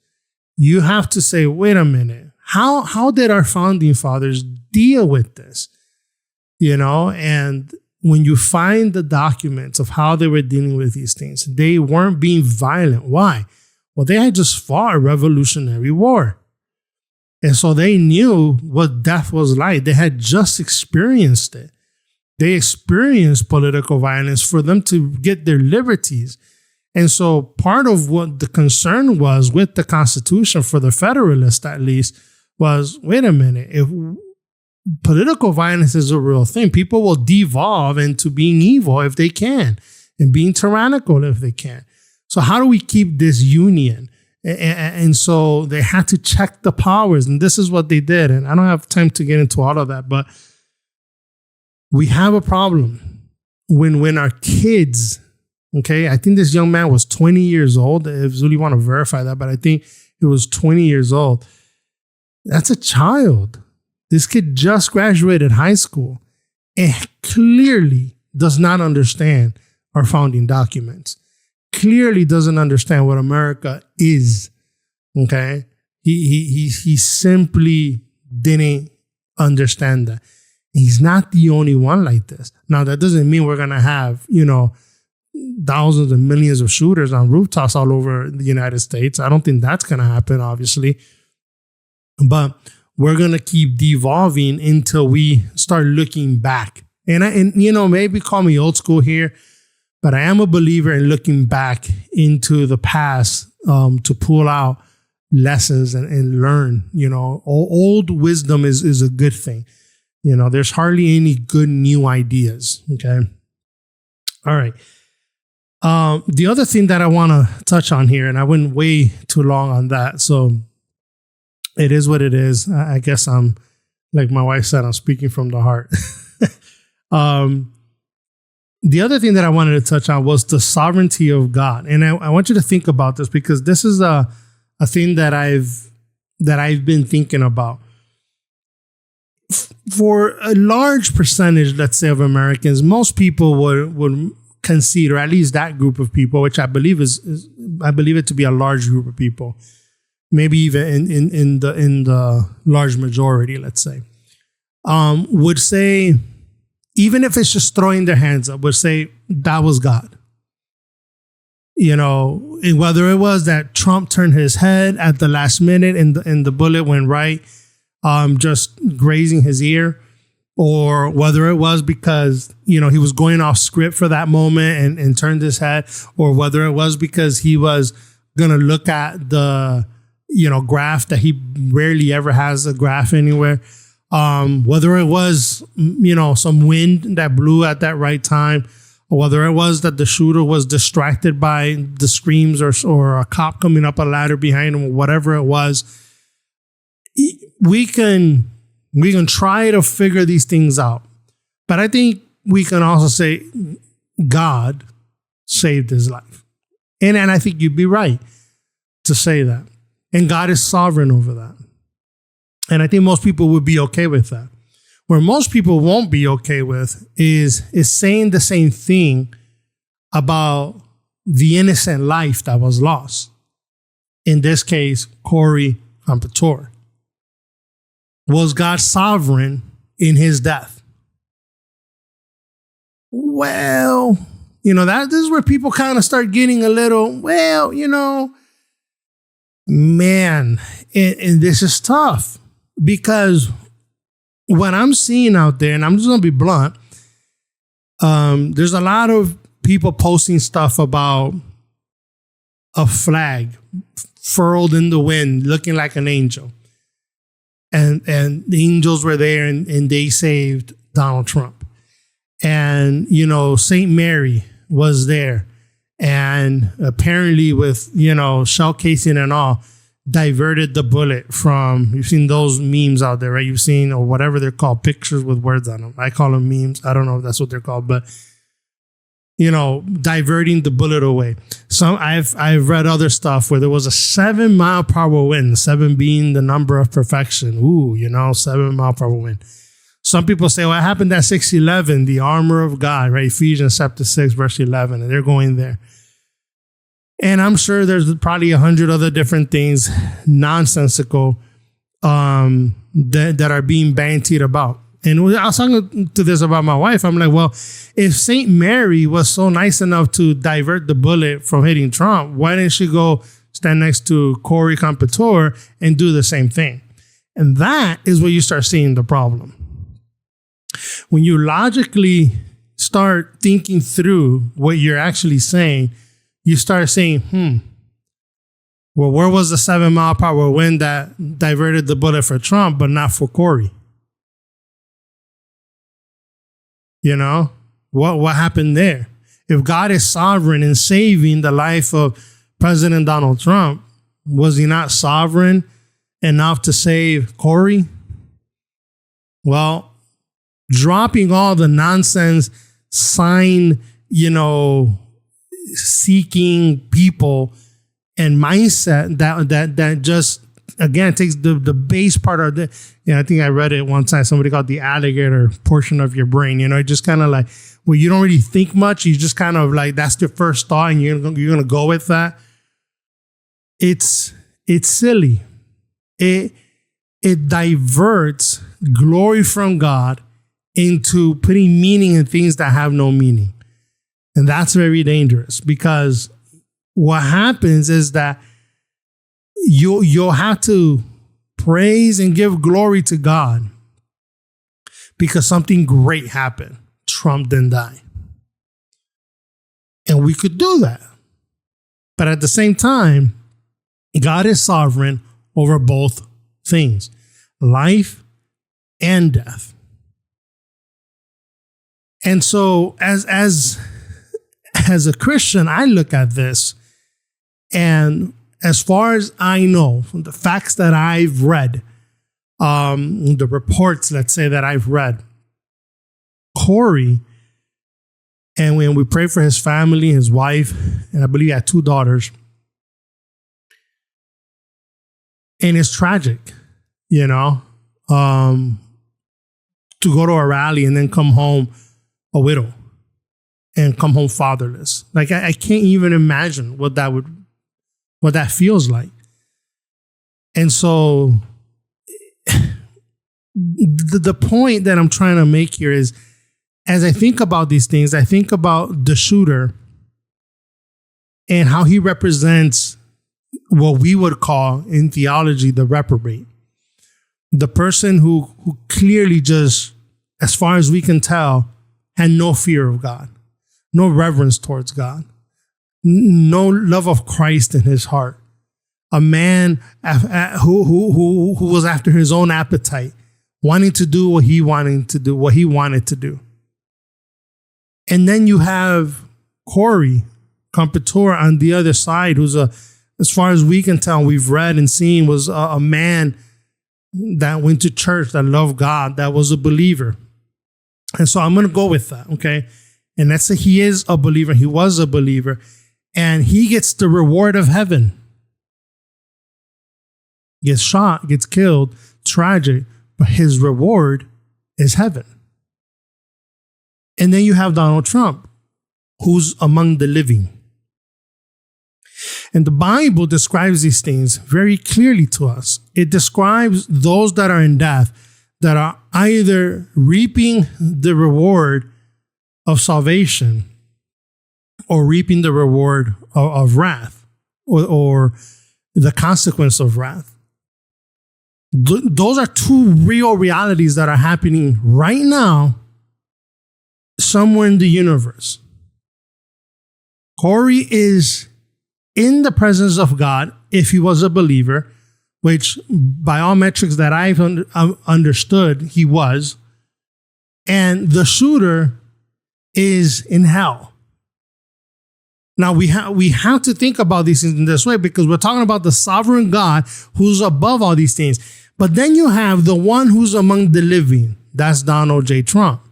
you have to say, wait a minute, how did our founding fathers deal with this? And when you find the documents of how they were dealing with these things, they weren't being violent. Why? Well, they had just fought a Revolutionary War. And so they knew what death was like. They had just experienced it. They experienced political violence for them to get their liberties. And so part of what the concern was with the Constitution, for the Federalists at least, was, wait a minute, if political violence is a real thing, people will devolve into being evil if they can, and being tyrannical if they can. So how do we keep this union? And so they had to check the powers, and this is what they did. And I don't have time to get into all of that, but we have a problem when our kids, okay, I think this young man was 20 years old. If Zuli want to verify that, but I think he was 20 years old. That's a child. This kid just graduated high school and clearly does not understand our founding documents. Clearly doesn't understand what America is. Okay, he simply didn't understand that. He's not the only one like this. Now, that doesn't mean we're gonna have thousands and millions of shooters on rooftops all over the United States. I don't think that's gonna happen, obviously, but we're gonna keep devolving until we start looking back. And maybe call me old school here, but I am a believer in looking back into the past to pull out lessons and learn. Old wisdom is a good thing. There's hardly any good new ideas. Okay. All right. The other thing that I want to touch on here, and I went way too long on that, so it is what it is. I guess I'm, like my wife said, I'm speaking from the heart. The other thing that I wanted to touch on was the sovereignty of God. And I want you to think about this, because this is a thing that I've been thinking about. for a large percentage, let's say, of Americans, most people would concede, or at least that group of people, which I believe I believe it to be a large group of people, maybe even in the large majority, let's say, would say, even if it's just throwing their hands up, would say that was God. You know, and whether it was that Trump turned his head at the last minute and the bullet went right, just grazing his ear, or whether it was because, you know, he was going off script for that moment and turned his head, or whether it was because he was going to look at the, you know, graph that he rarely ever has a graph anywhere. Whether it was, you know, some wind that blew at that right time, or whether it was that the shooter was distracted by the screams or a cop coming up a ladder behind him, or whatever it was, we can try to figure these things out. But I think we can also say God saved his life. And I think you'd be right to say that. And God is sovereign over that. And I think most people would be okay with that. Where most people won't be okay with is saying the same thing about the innocent life that was lost. In this case, Corey Campetor. Was God sovereign in his death? Well, you know, this is where people kind of start getting a little, well, you know, man, and this is tough, because what I'm seeing out there, and I'm just going to be blunt, there's a lot of people posting stuff about a flag furled in the wind looking like an angel. And the angels were there and they saved Donald Trump. And, you know, St. Mary was there. And apparently with, you know, shell casing and all, diverted the bullet from, you've seen those memes out there, right? You've seen, or whatever they're called, pictures with words on them. I call them memes. I don't know if that's what they're called, but, you know, diverting the bullet away. So I've read other stuff where there was a 7 mile per hour wind, 7 being the number of perfection. Ooh, you know, 7 mile per hour wind. Some people say, well, it happened at 6:11, the armor of God, right? Ephesians chapter 6, verse 11, and they're going there. And I'm sure there's probably 100 other different things, nonsensical, that are being bantied about. And I was talking to this about my wife. I'm like, well, if St. Mary was so nice enough to divert the bullet from hitting Trump, why didn't she go stand next to Corey Campetor and do the same thing? And that is where you start seeing the problem. When you logically start thinking through what you're actually saying, you start saying, well, where was the 7 mile per hour wind that diverted the bullet for Trump, but not for Corey? You know, what happened there? If God is sovereign in saving the life of President Donald Trump, was he not sovereign enough to save Corey? Well, dropping all the nonsense, sign, you know, seeking people and mindset that just, again, takes the base part of the, you know, I think I read it one time, somebody called the alligator portion of your brain, you know, it just kind of like, well, you don't really think much. You just kind of like, that's your first thought and you're going to go with that. It's silly. It diverts glory from God into putting meaning in things that have no meaning. And that's very dangerous, because what happens is that you'll have to praise and give glory to God because something great happened. Trump didn't die. And we could do that. But at the same time, God is sovereign over both things, life and death. And so as a Christian, I look at this, and as far as I know, from the facts that I've read, the reports, let's say, that I've read, Corey, and when we pray for his family, his wife, and I believe he had 2 daughters, and it's tragic, you know. to go to a rally and then come home a widow and come home fatherless. Like I can't even imagine what that feels like. And so the point that I'm trying to make here is, as I think about these things, I think about the shooter and how he represents what we would call in theology the reprobate. The person who clearly just, as far as we can tell, had no fear of God, no reverence towards God, no love of Christ in his heart. A man who was after his own appetite, wanting to do what he wanted to do. And then you have Corey Campetor on the other side, who's as far as we can tell, we've read and seen, was a man that went to church, that loved God, that was a believer. And so I'm going to go with that, okay? And that's he is a believer. He was a believer. And he gets the reward of heaven. Gets shot, gets killed, tragic, but his reward is heaven. And then you have Donald Trump, who's among the living. And the Bible describes these things very clearly to us. It describes those that are in death, that are either reaping the reward of salvation or reaping the reward of wrath or the consequence of wrath. Those are two real realities that are happening right now somewhere in the universe. Corey is in the presence of God if he was a believer, which by all metrics that I've understood, he was. And the shooter is in hell. Now, we have to think about these things in this way because we're talking about the sovereign God who's above all these things. But then you have the one who's among the living. That's Donald J. Trump,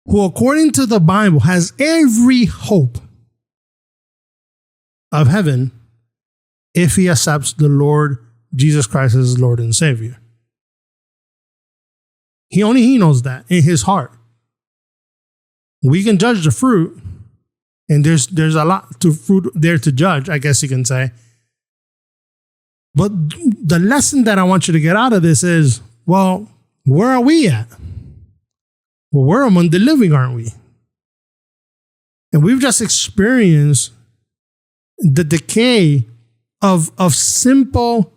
who, according to the Bible, has every hope of heaven if he accepts the Lord Jesus Christ as his Lord and Savior. He knows that in his heart. We can judge the fruit, and there's a lot to fruit there to judge, I guess you can say. But the lesson that I want you to get out of this is, well, where are we at? Well, we're among the living, aren't we? And we've just experienced the decay of simple,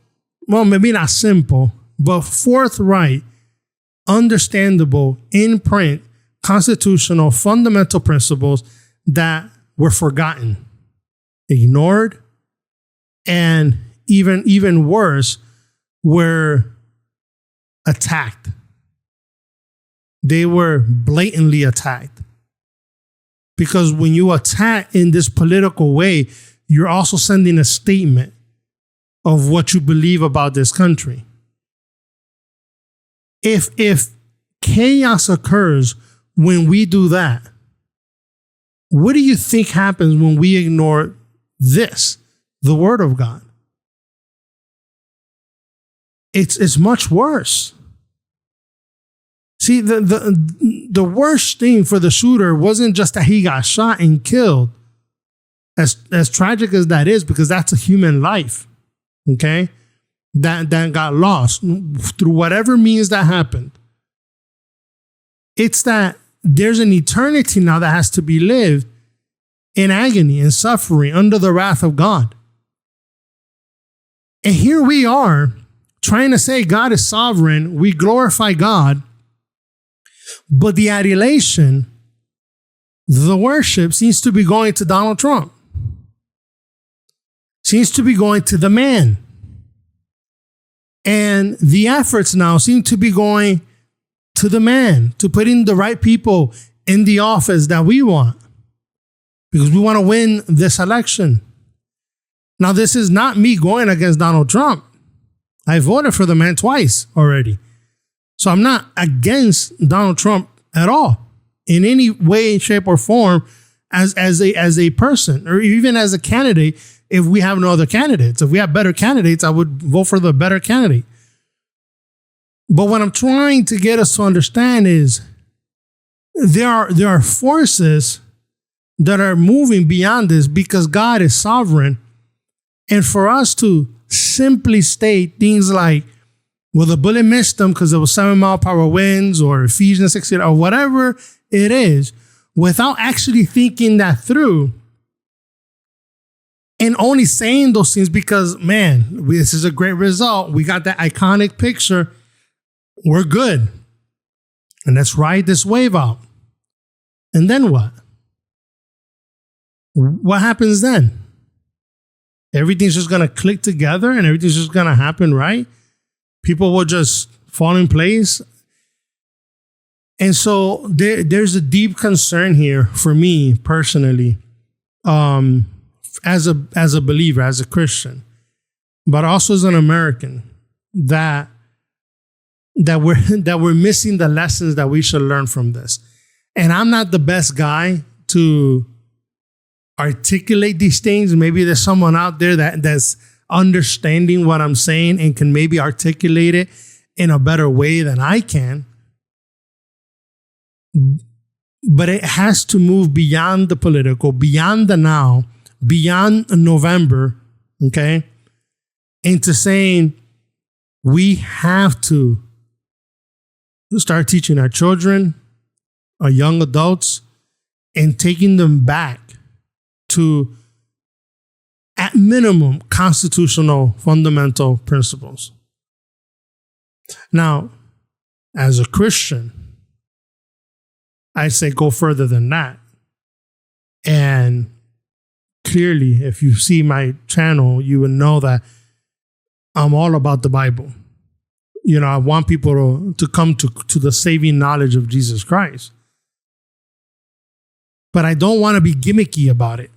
well, maybe not simple, but forthright, understandable, in print, constitutional, fundamental principles that were forgotten, ignored, and even worse, were attacked. They were blatantly attacked. Because when you attack in this political way, you're also sending a statement of what you believe about this country. If chaos occurs when we do that, what do you think happens when we ignore this, the Word of God? It's much worse. See, the worst thing for the shooter wasn't just that he got shot and killed, as tragic as that is, because that's a human life, okay, that got lost through whatever means that happened. It's that there's an eternity now that has to be lived in agony and suffering under the wrath of God. And here we are trying to say God is sovereign. We glorify God. But the adulation, the worship seems to be going to Donald Trump. Seems to be going to the man. And the efforts now seem to be going to the man, to putting the right people in the office that we want. Because we want to win this election. Now, this is not me going against Donald Trump. I voted for the man twice already. So I'm not against Donald Trump at all in any way, shape, or form as a person or even as a candidate. If we have no other candidates, if we have better candidates, I would vote for the better candidate. But what I'm trying to get us to understand is there are forces that are moving beyond this because God is sovereign. And for us to simply state things like, well, the bullet missed them because it was 7-mile-per-hour winds or Ephesians 6 or whatever it is, without actually thinking that through and only saying those things because, man, this is a great result. We got that iconic picture. We're good. And let's ride this wave out. And then what? What happens then? Everything's just going to click together and everything's just going to happen, right? People will just fall in place. And so there's a deep concern here for me personally, as a believer, as a Christian, but also as an American, that we're missing the lessons that we should learn from this. And I'm not the best guy to articulate these things. Maybe there's someone out there that's understanding what I'm saying and can maybe articulate it in a better way than I can. But it has to move beyond the political, beyond the now, beyond November, okay? Into saying we have to start teaching our children, our young adults, and taking them back to, at minimum, constitutional fundamental principles. Now, as a Christian, I say go further than that. And clearly, if you see my channel, you would know that I'm all about the Bible. You know, I want people to come to the saving knowledge of Jesus Christ. But I don't want to be gimmicky about it.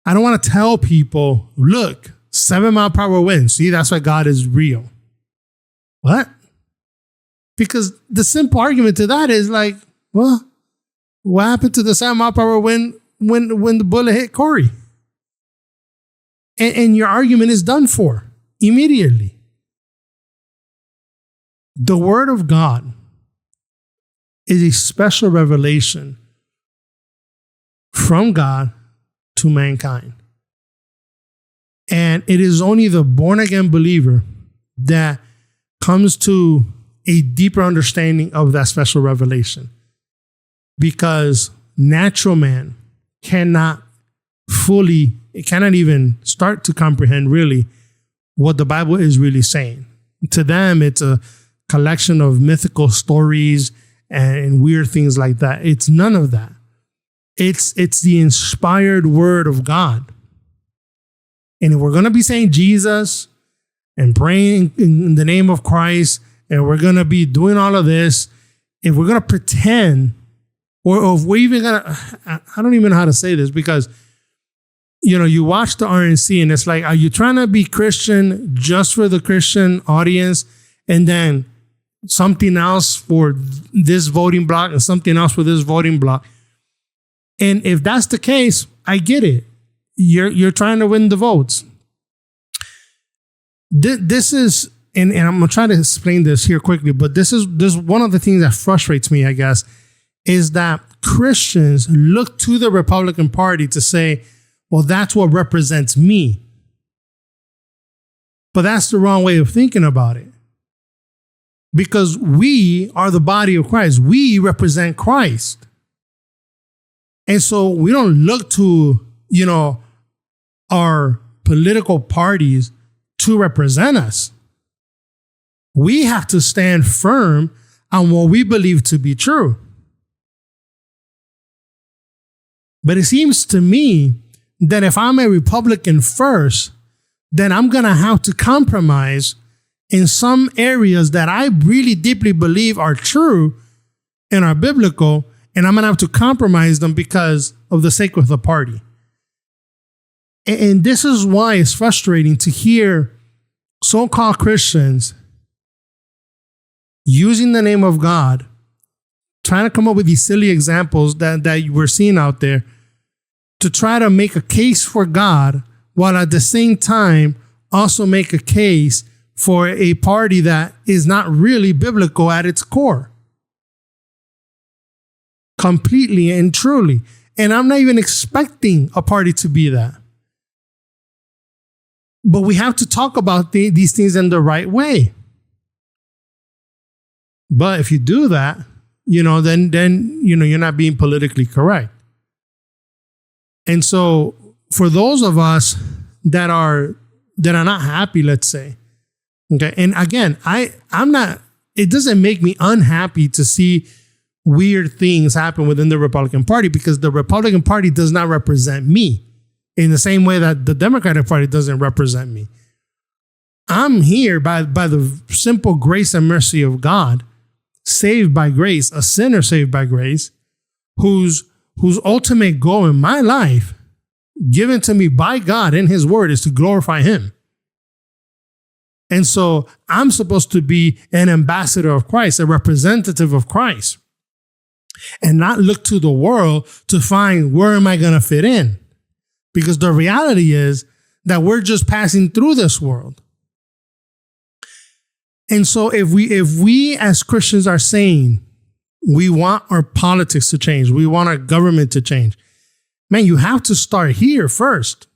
I don't want to tell people, look, 7-mile-per-hour winds. See, that's why God is real. What? Because the simple argument to that is like, well, what happened to the 7-mile-per-hour wind when the bullet hit Corey? And your argument is done for immediately. The Word of God is a special revelation from God to mankind. And it is only the born-again believer that comes to a deeper understanding of that special revelation. Because natural man cannot even start to comprehend really what the Bible is really saying. To them, it's a collection of mythical stories and weird things like that. It's none of that. It's the inspired word of God. And if we're going to be saying Jesus and praying in the name of Christ, and we're going to be doing all of this, if we're going to pretend, or if we're even going to, I don't even know how to say this, because, you know, you watch the RNC and it's like, are you trying to be Christian just for the Christian audience and then something else for this voting block and something else for this voting block? And if that's the case, I get it. You're trying to win the votes. This is, and I'm going to try to explain this here quickly, but this is one of the things that frustrates me, I guess, is that Christians look to the Republican Party to say, well, that's what represents me. But that's the wrong way of thinking about it. Because we are the body of Christ. We represent Christ. And so we don't look to, you know, our political parties to represent us. We have to stand firm on what we believe to be true. But it seems to me that if I'm a Republican first, then I'm going to have to compromise in some areas that I really deeply believe are true and are biblical, and I'm going to have to compromise them because of the sake of the party. And this is why it's frustrating to hear so-called Christians using the name of God, trying to come up with these silly examples that we're seeing out there to try to make a case for God, while at the same time also make a case for a party that is not really biblical at its core. Completely and truly. And I'm not even expecting a party to be that. But we have to talk about these things in the right way. But if you do that, then you're not being politically correct. And so for those of us that are not happy, let's say, okay, and again, I'm not, it doesn't make me unhappy to see weird things happen within the Republican Party, because the Republican Party does not represent me in the same way that the Democratic Party doesn't represent me. I'm here by the simple grace and mercy of God, saved by grace, a sinner saved by grace, whose ultimate goal in my life, given to me by God in his word, is to glorify him. And so I'm supposed to be an ambassador of Christ, a representative of Christ, and not look to the world to find where am I going to fit in? Because the reality is that we're just passing through this world. And so if we as Christians are saying we want our politics to change, we want our government to change, man, you have to start here first.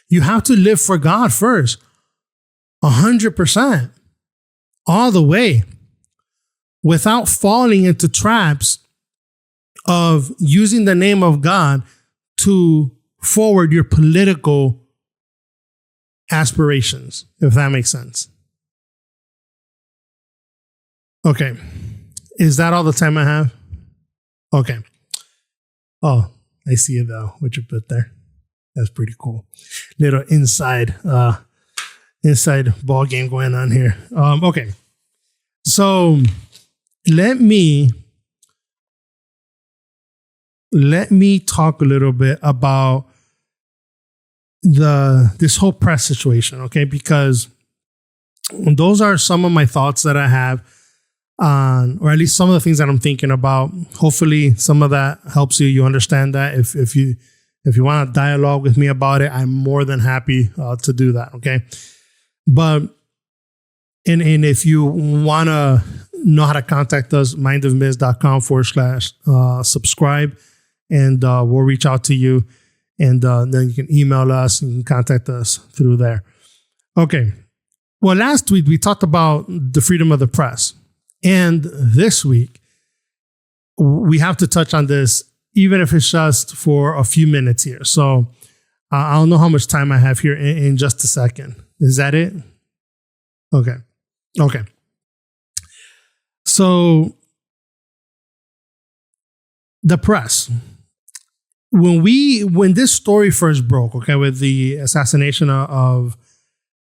You have to live for God first, 100%, all the way, without falling into traps of using the name of God to forward your political aspirations, if that makes sense. Okay. Is that all the time I have? Okay. Oh, I see it though, what you put there. That's pretty cool. Little inside ball game going on here. Okay. So let me talk a little bit about this whole press situation, okay? Because those are some of my thoughts that I have on, or at least some of the things that I'm thinking about. Hopefully some of that helps you. You understand that. If you want to dialogue with me about it, I'm more than happy to do that, okay? But and if you want to know how to contact us, mindofmiz.com/subscribe, and we'll reach out to you, and then you can email us and you can contact us through there. Okay. Well, last week we talked about the freedom of the press, and this week we have to touch on this, even if it's just for a few minutes here. So I don't know how much time I have here in just a second. Is that it? Okay. So the press, when this story first broke, okay, with the assassination of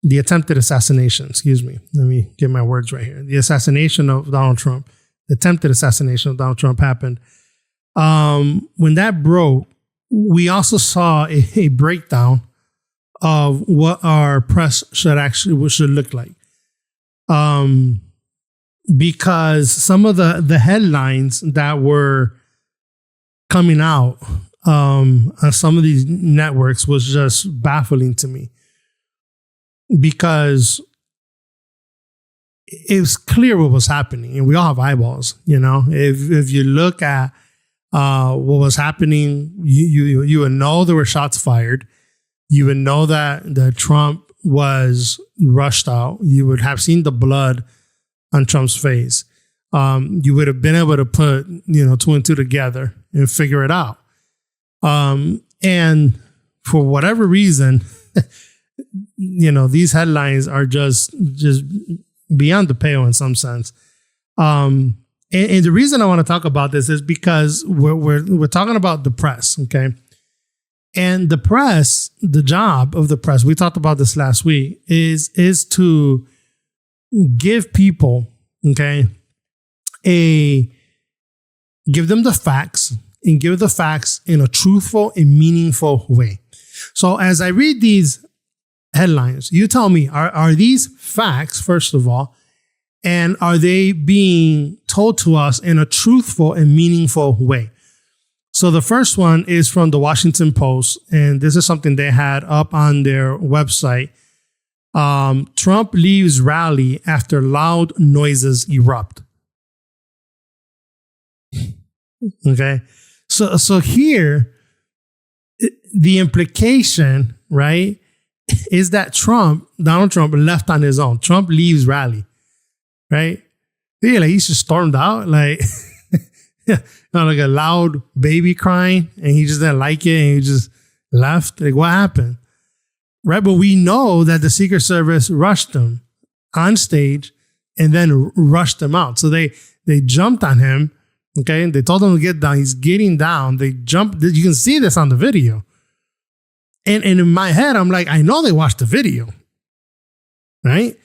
the attempted assassination, excuse me, let me get my words right here. The assassination of Donald Trump, the attempted assassination of Donald Trump happened. When that broke, we also saw a breakdown of what our press should look like. Because some of the headlines that were coming out on some of these networks was just baffling to me, because it was clear what was happening, and we all have eyeballs. If you look at what was happening, you would know there were shots fired. You would know that Trump was rushed out. You would have seen the blood on Trump's face. You would have been able to put, 2 and 2 together and figure it out. And for whatever reason, these headlines are just beyond the pale in some sense. And the reason I want to talk about this is because we're talking about the press, okay? And the press, the job of the press, we talked about this last week, is to give people, okay, give them the facts, and give the facts in a truthful and meaningful way. So as I read these headlines, you tell me, are these facts, first of all, and are they being told to us in a truthful and meaningful way? So the first one is from the Washington Post, and this is something they had up on their website Trump leaves rally after loud noises erupt. Okay. So here, the implication, right, is that Donald Trump left on his own. Trump leaves rally, right? Yeah, like he just stormed out, like, like a loud baby crying, and he just didn't like it, and he just left. Like, what happened? Right? But we know that the Secret Service rushed him on stage and then rushed him out. So they jumped on him. Okay. They told him to get down. He's getting down. They jumped. You can see this on the video. And in my head, I'm like, I know they watched the video. Right?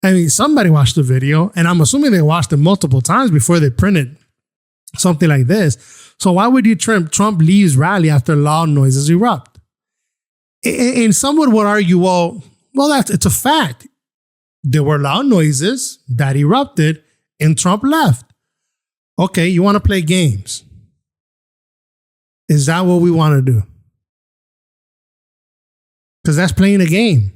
I mean, somebody watched the video, and I'm assuming they watched it multiple times before they printed something like this. So why would you Trump leaves rally after loud noises erupt? And someone would argue, well, it's a fact. There were loud noises that erupted, and Trump left. Okay, you want to play games? Is that what we want to do? Because that's playing a game.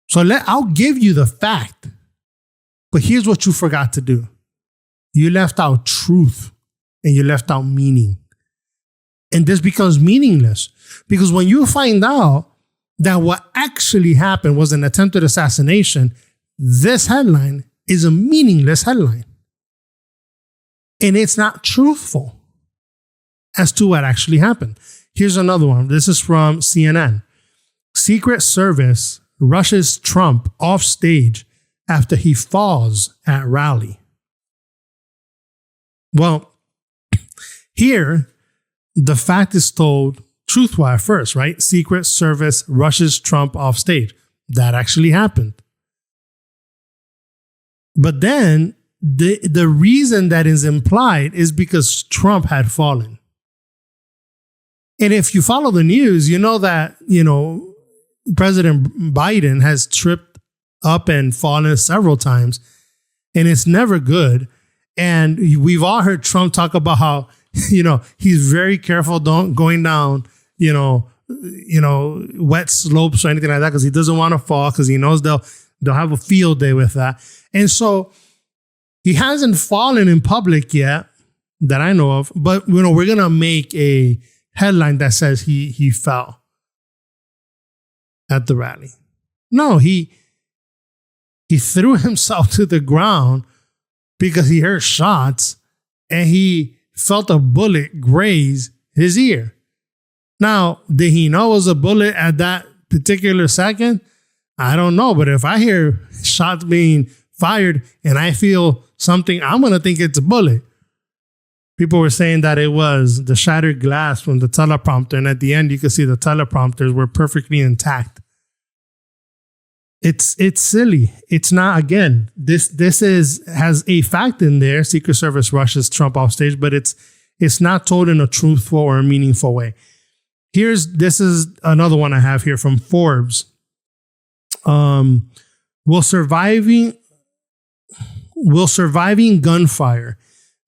So I'll give you the fact, but here's what you forgot to do. You left out truth and you left out meaning. And this becomes meaningless because when you find out that what actually happened was an attempted assassination, this headline is a meaningless headline. And it's not truthful as to what actually happened. Here's another one. This is from CNN. Secret Service rushes Trump off stage after he falls at rally. Well, here, the fact is told truthwise first, right? Secret Service rushes Trump off stage. That actually happened. But then the reason that is implied is because Trump had fallen. And if you follow the news, you know that, President Biden has tripped up and fallen several times, and it's never good. And we've all heard Trump talk about how, he's very careful going down, wet slopes or anything like that because he doesn't want to fall because he knows they'll have a field day with that. And so he hasn't fallen in public yet that I know of, but we're going to make a headline that says he fell at the rally. No, he threw himself to the ground because he heard shots and he felt a bullet graze his ear. Now, did he know it was a bullet at that particular second? I don't know, but if I hear shots being fired and I feel something, I'm going to think it's a bullet. People were saying that it was the shattered glass from the teleprompter, and at the end you could see the teleprompters were perfectly intact. It's silly. It's not, again, this has a fact in there. Secret Service rushes Trump off stage, but it's not told in a truthful or a meaningful way. This is another one I have here from Forbes. Will surviving gunfire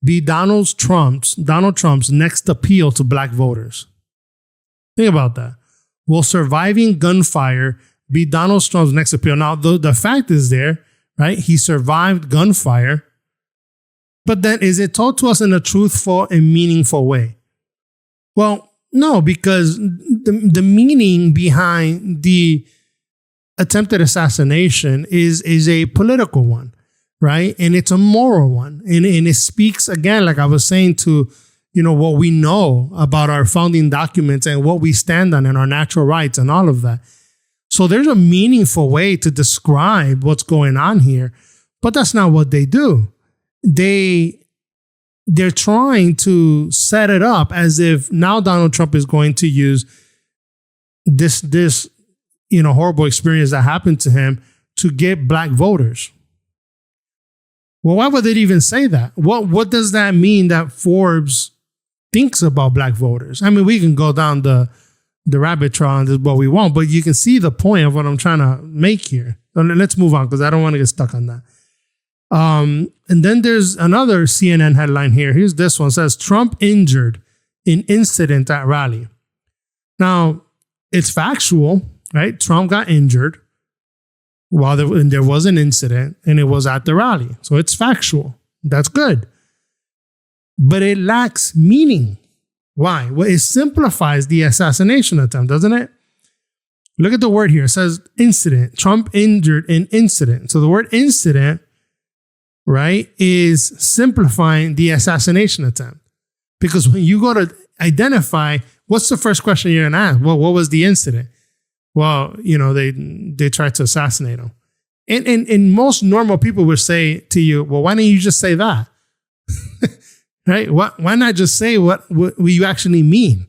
be Donald Trump's next appeal to black voters? Think about that. Will surviving gunfire be Donald Trump's next appeal? Now, the fact is there, right? He survived gunfire. But then is it told to us in a truthful and meaningful way? Well, no, because the meaning behind the attempted assassination is a political one, right? And it's a moral one. And it speaks, again, like I was saying, to what we know about our founding documents and what we stand on and our natural rights and all of that. So there's a meaningful way to describe what's going on here, but that's not what they do. They're trying to set it up as if now Donald Trump is going to use this horrible experience that happened to him to get black voters. Well, why would they even say that? What does that mean that Forbes thinks about black voters? I mean, we can go down the rabbit trail and this is what we want, but you can see the point of what I'm trying to make here. Let's move on because I don't want to get stuck on that. And then there's another CNN headline here. Here's this one. It says, Trump injured in incident at rally. Now, it's factual, right? Trump got injured. Well, there was an incident, and it was at the rally. So it's factual. That's good. But it lacks meaning. Why? Well, it simplifies the assassination attempt, doesn't it? Look at the word here. It says incident. Trump injured in incident. So the word incident, right, is simplifying the assassination attempt. Because when you go to identify, what's the first question you're going to ask? Well, what was the incident? Well, they tried to assassinate him. And most normal people would say to you, well, why don't you just say that? Right? Why not just say what you actually mean?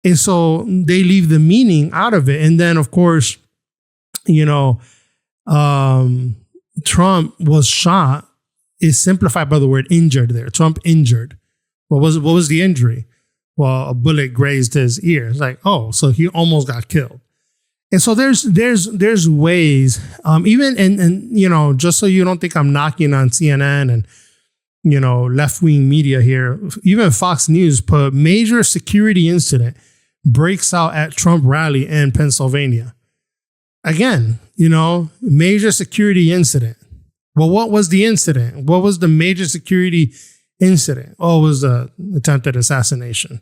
And so they leave the meaning out of it. And then, of course, Trump was shot is simplified by the word injured there. Trump injured. What was the injury? Well, a bullet grazed his ear. It's like, oh, so he almost got killed. And so there's ways, even and just so you don't think I'm knocking on CNN and left-wing media here, even Fox News put major security incident breaks out at Trump rally in Pennsylvania. Again, major security incident. Well, what was the incident? What was the major security incident? Oh, it was the attempted assassination.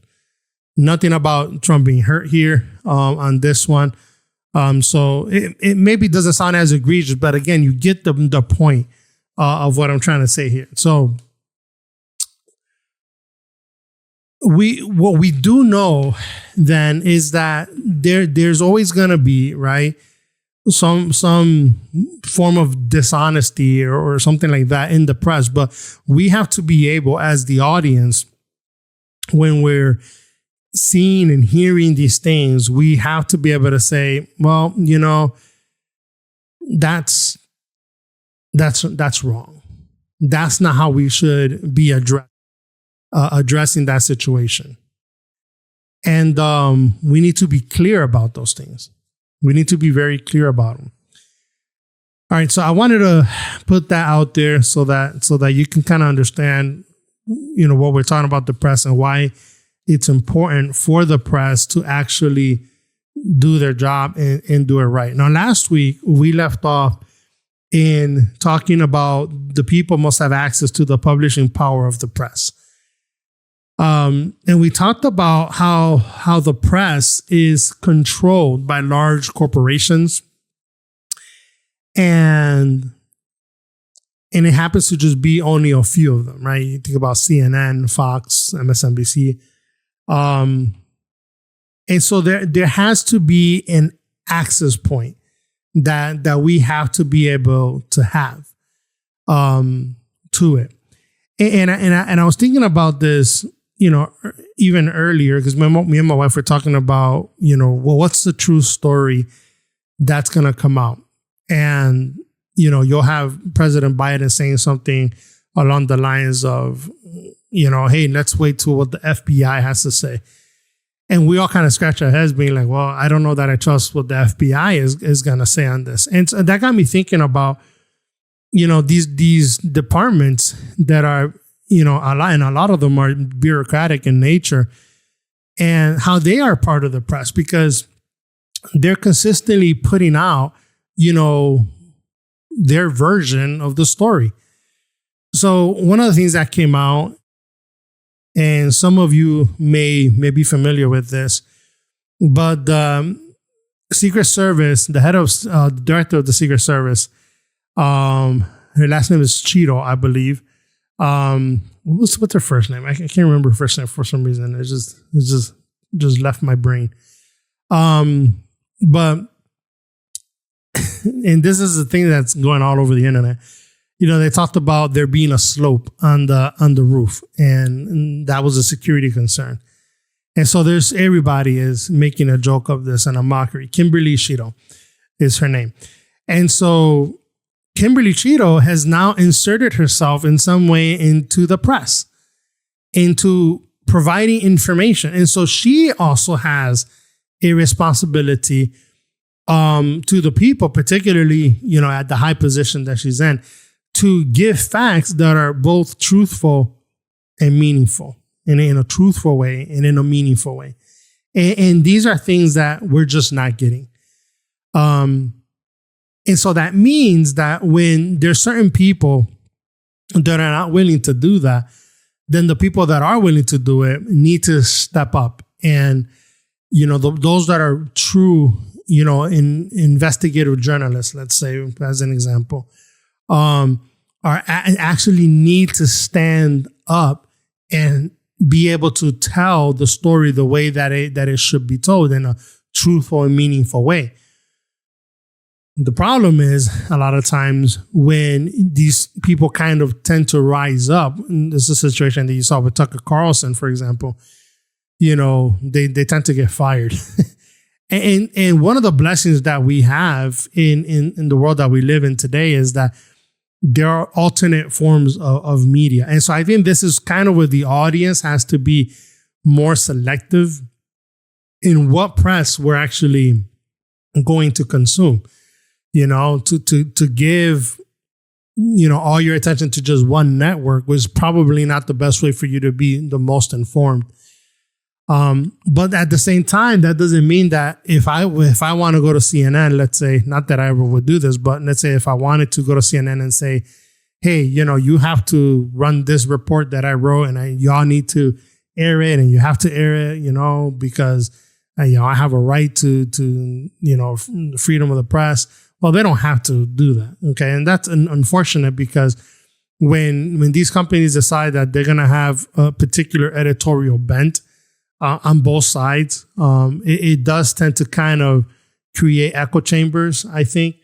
Nothing about Trump being hurt here on this one. So it maybe doesn't sound as egregious, but again, you get the point of what I'm trying to say here. So what we do know then is that there's always going to be, right, some form of dishonesty or something like that in the press. But we have to be able, as the audience, when we're seeing and hearing these things, we have to be able to say, well, that's wrong. That's not how we should be addressing that situation. And we need to be clear about those things. We need to be very clear about them. All right, so I wanted to put that out there so that you can kind of understand, what we're talking about the press and why it's important for the press to actually do their job and do it right. Now, last week, we left off in talking about the people must have access to the publishing power of the press. And we talked about how the press is controlled by large corporations. And it happens to just be only a few of them, right? You think about CNN, Fox, MSNBC. And so there has to be an access point that we have to be able to have to it. And I was thinking about this, even earlier, because me and my wife were talking about, what's the true story that's going to come out? And, you'll have President Biden saying something along the lines of, hey, let's wait till what the FBI has to say. And we all kind of scratch our heads being like, well, I don't know that I trust what the FBI is going to say on this. And so that got me thinking about, these departments that are, and a lot of them are bureaucratic in nature, and how they are part of the press because they're consistently putting out, their version of the story. So one of the things that came out, and some of you may be familiar with this, but the Secret Service, the head of the director of the Secret Service, her last name is Cheeto, I believe. What's her first name? I can't remember her first name for some reason. It just left my brain. But and this is the thing that's going all over the internet. They talked about there being a slope on the roof, and that was a security concern. And so everybody is making a joke of this and a mockery. Kimberly Cheeto is her name. And so Kimberly Cheeto has now inserted herself in some way into the press, into providing information. And so she also has a responsibility to the people, particularly, at the high position that she's in, to give facts that are both truthful and meaningful, in a truthful way and in a meaningful way. And these are things that we're just not getting. And And so that means that when there's certain people that are not willing to do that, then the people that are willing to do it need to step up. And, those that are true, investigative journalists, let's say, as an example, actually need to stand up and be able to tell the story the way that it should be told, in a truthful and meaningful way. The problem is, a lot of times when these people kind of tend to rise up, and this is a situation that you saw with Tucker Carlson, for example, they tend to get fired. and one of the blessings that we have in the world that we live in today is that there are alternate forms of media. And so I think this is kind of where the audience has to be more selective in what press we're actually going to consume. To give, all your attention to just one network was probably not the best way for you to be the most informed. But at the same time, that doesn't mean that if I want to go to CNN, let's say, not that I ever would do this, but let's say if I wanted to go to CNN and say, hey, you have to run this report that I wrote and y'all need to air it, and you have to air it, because I have a right to freedom of the press. Well, they don't have to do that. Okay. And that's unfortunate, because when these companies decide that they're going to have a particular editorial bent on both sides, it does tend to kind of create echo chambers, I think.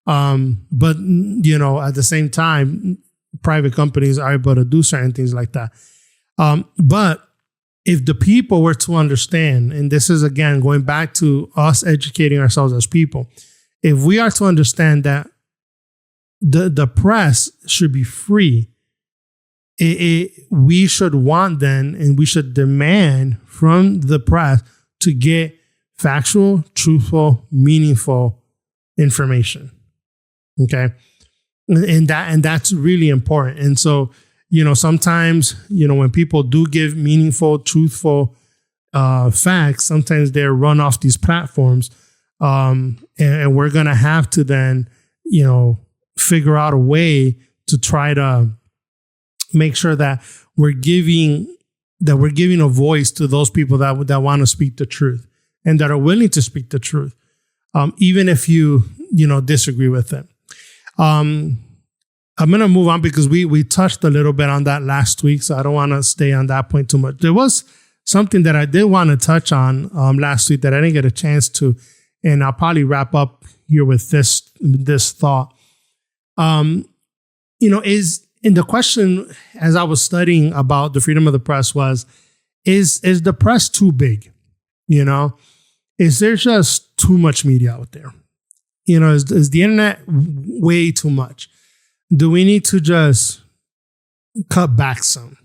But, at the same time, private companies are able to do certain things like that. But if the people were to understand, and this is, again, going back to us educating ourselves as people, if we are to understand that the press should be free, we should want then, and we should demand from the press to get factual, truthful, meaningful information. Okay. And that's really important. And so, sometimes, when people do give meaningful, truthful facts, sometimes they're run off these platforms. And we're going to have to then, figure out a way to try to make sure that we're giving a voice to those people that want to speak the truth and that are willing to speak the truth, even if you disagree with it. I'm going to move on because we touched a little bit on that last week, so I don't want to stay on that point too much. There was something that I did want to touch on last week that I didn't get a chance to, and I'll probably wrap up here with this thought. Is in the question as I was studying about the freedom of the press was, is the press too big? Is there just too much media out there? Is the internet way too much? Do we need to just cut back some?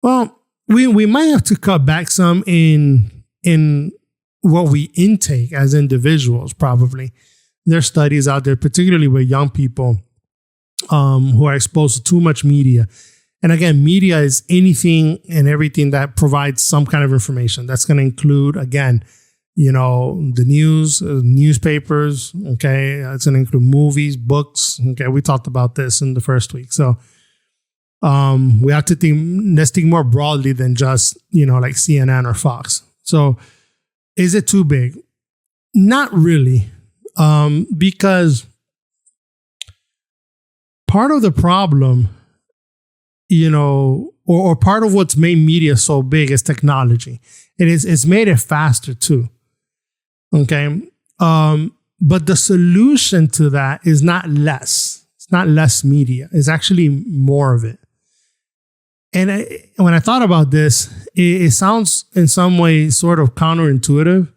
Well, we might have to cut back some in what we intake as individuals, probably. There's studies out there, particularly with young people who are exposed to too much media. And again, media is anything and everything that provides some kind of information. That's going to include, again, the news, newspapers. Okay. It's going to include movies, books. Okay. We talked about this in the first week. So we have to let's think more broadly than just, like CNN or Fox. So is it too big? Not really. Because part of the problem, or part of what's made media so big is technology. It's made it faster too. Okay. But the solution to that is not less. It's not less media. It's actually more of it. And when I thought about this, it sounds in some way sort of counterintuitive,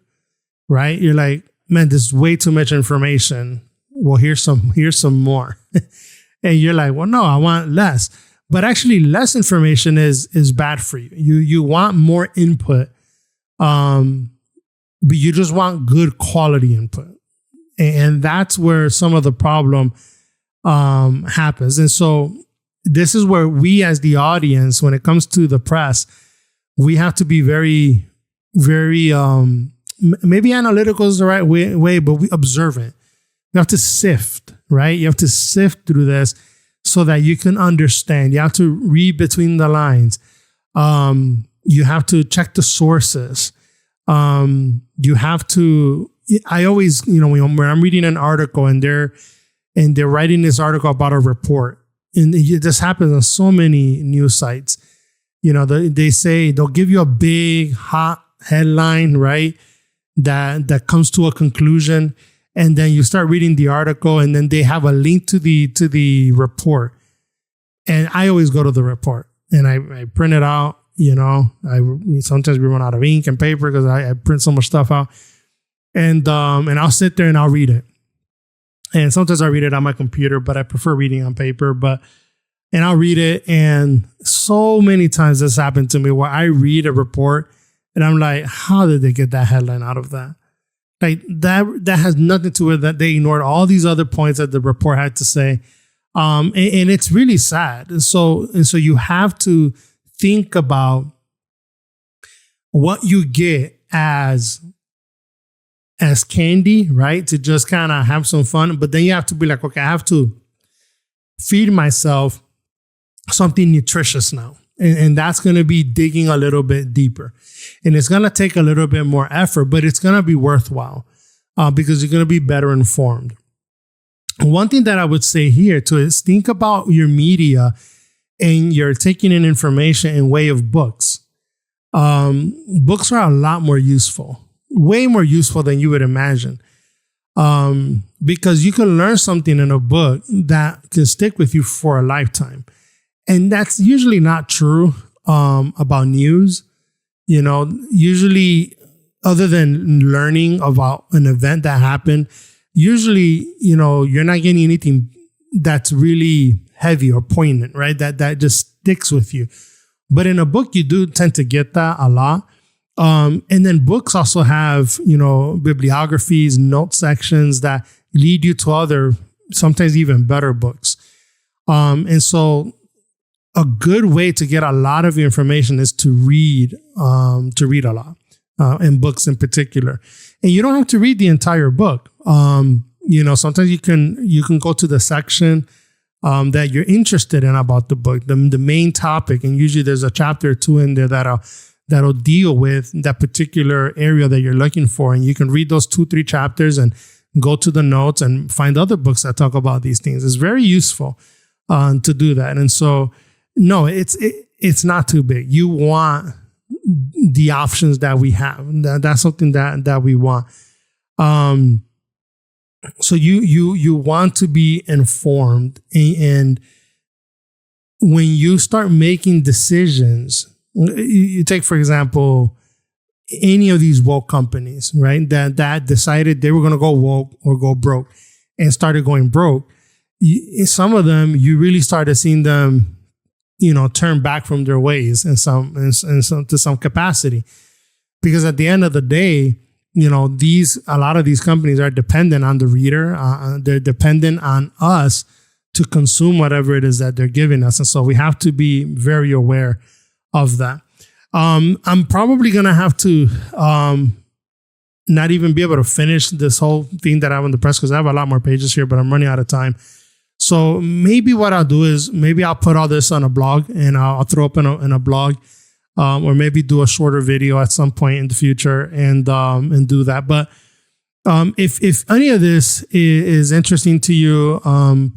right? You're like, man, there's way too much information. Well, here's some more. And you're like, well, no, I want less. But actually less information is bad for you. You want more input, but you just want good quality input. And that's where some of the problem happens. And so this is where we as the audience, when it comes to the press, we have to be very, very, maybe analytical is the right way, but we observant. have to sift, right? You have to sift through this so that you can understand. You have to read between the lines. You have to check the sources. You have to, I always, when I'm reading an article and they're writing this article about a report, and this happens on so many news sites, they say they'll give you a big hot headline, right? That comes to a conclusion. And then you start reading the article and then they have a link to the report. And I always go to the report and I print it out. Sometimes we run out of ink and paper because I print so much stuff out. And I'll sit there and I'll read it. And sometimes I read it on my computer, but I prefer reading on paper. And I'll read it. And so many times this happened to me where I read a report and I'm like, how did they get that headline out of that? Like that has nothing to it, that they ignored all these other points that the report had to say. And it's really sad. And so you have to think about what you get as candy, right? To just kind of have some fun. But then you have to be like, okay, I have to feed myself something nutritious now. And that's going to be digging a little bit deeper. And it's going to take a little bit more effort, but it's going to be worthwhile because you're going to be better informed. One thing that I would say here too is think about your media and you're taking in information in way of books. Books are a lot more useful, way more useful than you would imagine. Because you can learn something in a book that can stick with you for a lifetime. And that's usually not true about news. Usually other than learning about an event that happened, usually, you're not getting anything that's really heavy or poignant, right? That just sticks with you. But in a book, you do tend to get that a lot. And then books also have, bibliographies, note sections that lead you to other, sometimes even better books. And so a good way to get a lot of information is to read a lot, and books in particular. And you don't have to read the entire book. Sometimes you can go to the section that you're interested in about the book, the main topic, and usually there's a chapter or two in there that'll deal with that particular area that you're looking for. And you can read those 2-3 chapters and go to the notes and find other books that talk about these things. It's very useful to do that. And so, no, it's not too big. You want the options that we have. That's something that we want. So you want to be informed, and when you start making decisions, you take, for example, any of these woke companies, right? That decided they were going to go woke or go broke and started going broke. Some of them, you really started seeing them, turn back from their ways in some to some capacity, because at the end of the day, a lot of these companies are dependent on the reader. They're dependent on us to consume whatever it is that they're giving us. And so we have to be very aware of that. I'm probably going to have to not even be able to finish this whole thing that I have in the press because I have a lot more pages here, but I'm running out of time. So maybe what I'll do is maybe I'll put all this on a blog and I'll throw up in a blog. Or maybe do a shorter video at some point in the future and do that. But if any of this is interesting to you,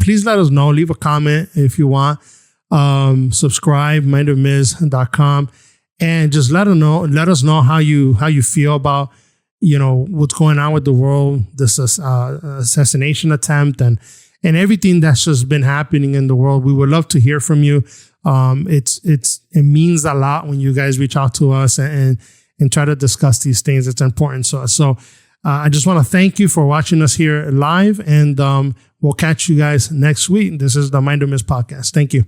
please let us know. Leave a comment if you want. Subscribe, mindofmiz.com, and just let us know how you feel about what's going on with the world, this assassination attempt, and everything that's just been happening in the world. We would love to hear from you. It means a lot when you guys reach out to us and try to discuss these things. It's important to us. So I just want to thank you for watching us here live, and we'll catch you guys next week. This is the Mind of Miz Podcast. Thank you.